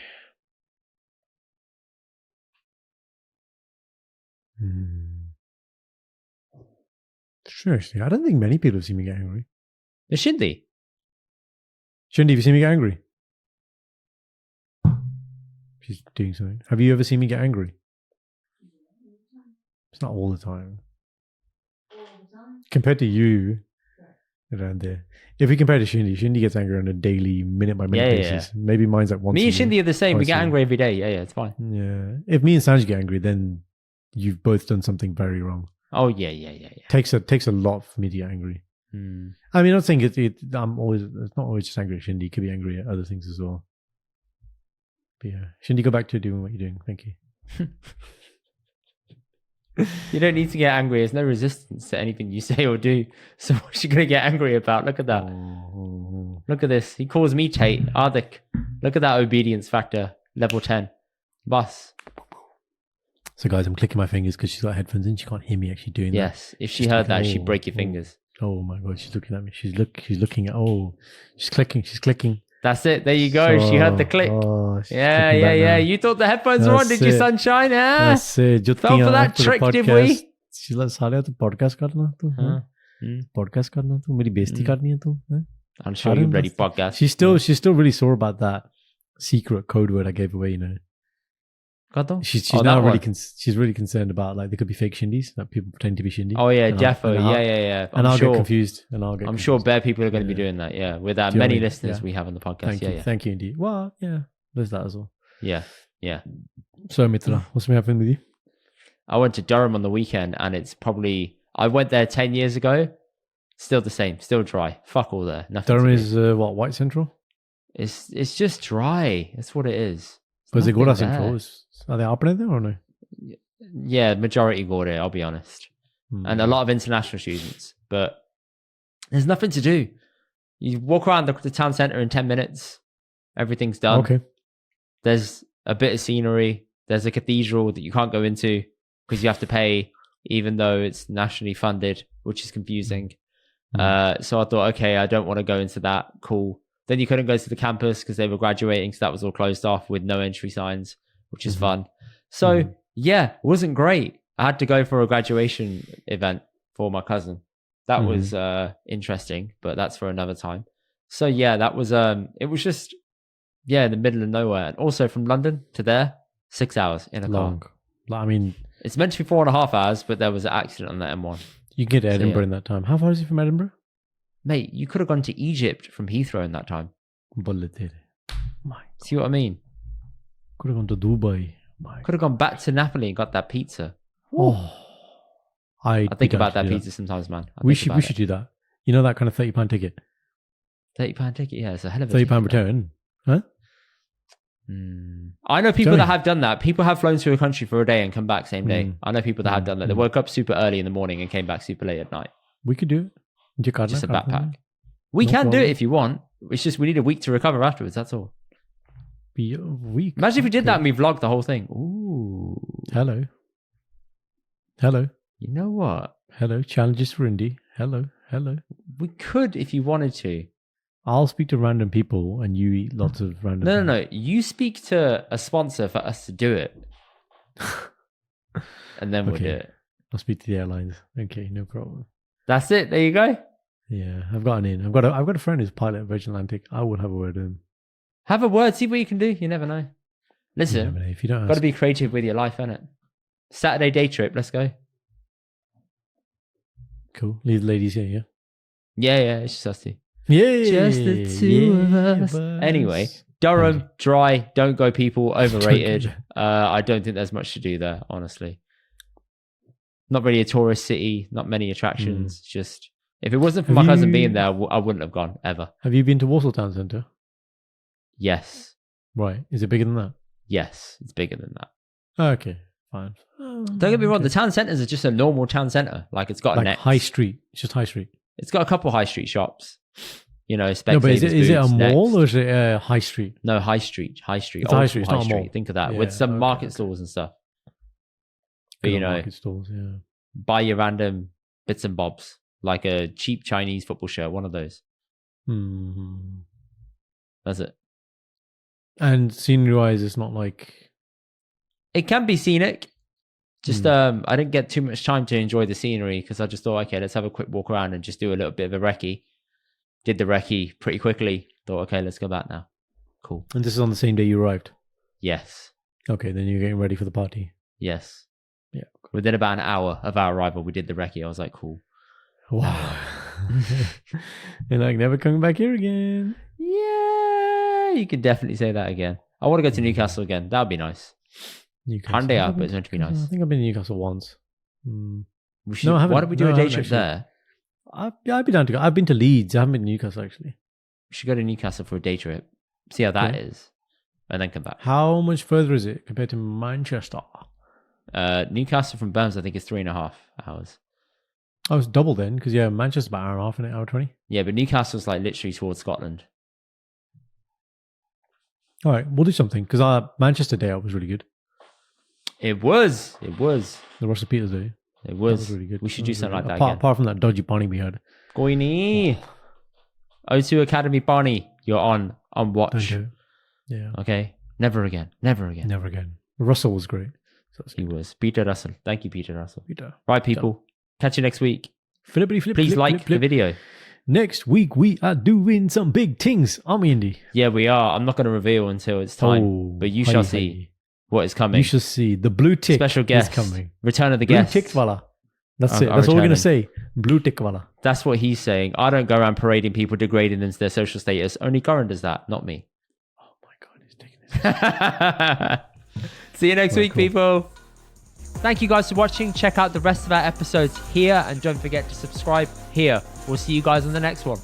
Seriously, I don't think many people have seen me get angry. Shindy, have you seen me get angry? She's doing something. Have you ever seen me get angry? It's not all the time. Compared to you, around there. If we compare to Shindy gets angry on a daily, minute by minute basis. Yeah. Maybe mine's like once. Me and Shindy are the same. We get angry every day. Yeah, it's fine. Yeah. If me and Sanj get angry, then you've both done something very wrong. Oh yeah. Takes a lot for me to get angry. I mean, I'm not saying it's not always just angry at Shindy. Could be angry at other things as well. But yeah, Shindy, go back to doing what you're doing. Thank you. You don't need to get angry. There's no resistance to anything you say or do. So what's you going to get angry about? Look at that. Look at this. He calls me Tate. Ardik. Look at that obedience factor. Level 10. Boss. So guys, I'm clicking my fingers because she's got headphones in. She can't hear me actually doing that. Yes. If she heard that, she'd break your fingers. Oh my god, she's looking at me. She's looking at. Oh, she's clicking. That's it. There you go. She heard the click. Yeah. You thought the headphones were on, did you, sunshine? That's it. Fell for that trick, did we? She's like, साले तो podcast करना तू, podcast करना तू, मेरी बेइज्जती करनी है तू. I'm sure you're ready podcast. She's still really sore about that secret code word I gave away. She's now she's really concerned about like there could be fake shindies, that people pretend to be shindy. Oh yeah, definitely. Yeah. And I'll get confused. I'm sure bare people are going to be doing that. Yeah, with our many listeners we have on the podcast. Thank you, Indy. Well, yeah, there's that as well. Yeah. So Mitra, what's been happening with you? I went to Durham on the weekend, and it's probably I went there 10 years ago. Still the same, still dry. Fuck all there. Nothing. Durham is what, White Central? It's just dry. That's what it is. But is it Gora Central? Are they operating there or no? Yeah, majority Gora, I'll be honest. And a lot of international students. But there's nothing to do. You walk around the town centre in 10 minutes. Everything's done. Okay. There's a bit of scenery. There's a cathedral that you can't go into because you have to pay, even though it's nationally funded, which is confusing. So I thought, okay, I don't want to go into that. Cool. Then you couldn't go to the campus because they were graduating, so that was all closed off with no entry signs, which is fun. So yeah, it wasn't great. I had to go for a graduation event for my cousin. That was interesting, but that's for another time. So yeah, that was it was just in the middle of nowhere, and also from London to there, 6 hours in a car. I mean, it's meant to be 4.5 hours, but there was an accident on the M1. You get to Edinburgh in that time. How far is it from Edinburgh? Mate, you could have gone to Egypt from Heathrow in that time. See what I mean? Could have gone to Dubai. Could have gone back to Napoli and got that pizza. I think about that pizza sometimes, man. We should do that. You know that kind of £30 ticket? £30 ticket? Yeah, it's a hell of a £30 return. Huh? I know people that have done that. People have flown to a country for a day and come back same day. I know people that have done that. They woke up super early in the morning and came back super late at night. We could do it. Just a backpack. We can do it if you want. It's just we need a week to recover afterwards. That's all. Be a week. Imagine if we did that and we vlogged the whole thing. Ooh. Hello. You know what? Hello. Challenges for Indy. Hello. We could if you wanted to. I'll speak to random people and you eat lots of random. No. You speak to a sponsor for us to do it, and then we'll do it. I'll speak to the airlines. Okay, no problem. That's it. There you go. Yeah, I've got an in. I've got a friend who's a pilot at Virgin Atlantic. I would have a word with him. Have a word. See what you can do. You never know. Listen, you never know. If you don't, got to be creative with your life, innit? Saturday day trip. Let's go. Cool. Leave the ladies here. Yeah. Yeah. It's just us two. Yeah. Just the two of us. Anyway, Durham, dry. Don't go, people. Overrated. I don't think there's much to do there, honestly. Not really a tourist city. Not many attractions. Just if it wasn't for my cousin being there, I wouldn't have gone ever. Have you been to Warsaw Town Centre? Yes. Right. Is it bigger than that? Yes, it's bigger than that. Okay, fine. Don't get me wrong. The town centres are just a normal town centre. Like it's got like high street. It's just high street. It's got a couple high street shops. You know, no, but is it a mall or is it a high street? No, high street. It's high street. It's not a mall. Think of that with some market stalls and stuff. But you know, market stalls, yeah. Buy your random bits and bobs, like a cheap Chinese football shirt, one of those. That's it. And scenery-wise, it's not like... It can be scenic. Just, I didn't get too much time to enjoy the scenery because I just thought, okay, let's have a quick walk around and just do a little bit of a recce. Did the recce pretty quickly. Thought, okay, let's go back now. Cool. And this is on the same day you arrived? Yes. Okay, then you're getting ready for the party? Yes. Yeah. Within about an hour of our arrival, we did the recce. I was like, cool. Wow. And like, never coming back here again. Yeah, you could definitely say that again. I want to go to Newcastle again. That would be nice. Handy up, but it's meant to be nice. I think I've been to Newcastle once. Why don't we do a day trip there? I'd be down to go. I've been to Leeds. I haven't been to Newcastle, actually. We should go to Newcastle for a day trip. See how that is. And then come back. How much further is it compared to Manchester? Newcastle from Birmingham, I think, is 3.5 hours. Oh, it's double then, because Manchester's about an hour and a half, an hour 20. Yeah, but Newcastle's like literally towards Scotland. All right, we'll do something, because our Manchester day out was really good. It was. The Russell Peters day. It was. That was really good. We should do something like that apart, again. Apart from that dodgy Barney we had. Goini. O2 Academy Barney, you're on watch. Don't do it. Yeah. Okay. Never again. Never again. Never again. Russell was great. So He was. Peter Russell. Thank you, Peter Russell. Peter. Right, people. Catch you next week. Flippity flip. Please flip, like flip, flip. the video. Next week we are doing some big things, aren't we, Indy? Yeah, we are. I'm not going to reveal until it's time, Oh, but you shall see what is coming. You shall see. The blue tick Special guest is coming. Return of the Blue guest. tick wala. That's it. I'm That's all we're returning. going to say. Blue tick wala. That's what he's saying. I don't go around parading people, degrading them to their social status. Only Karan does that, not me. Oh my God, he's taking this. See you next week, cool. people. Thank you guys for watching. Check out the rest of our episodes here, and don't forget to subscribe here. We'll see you guys on the next one.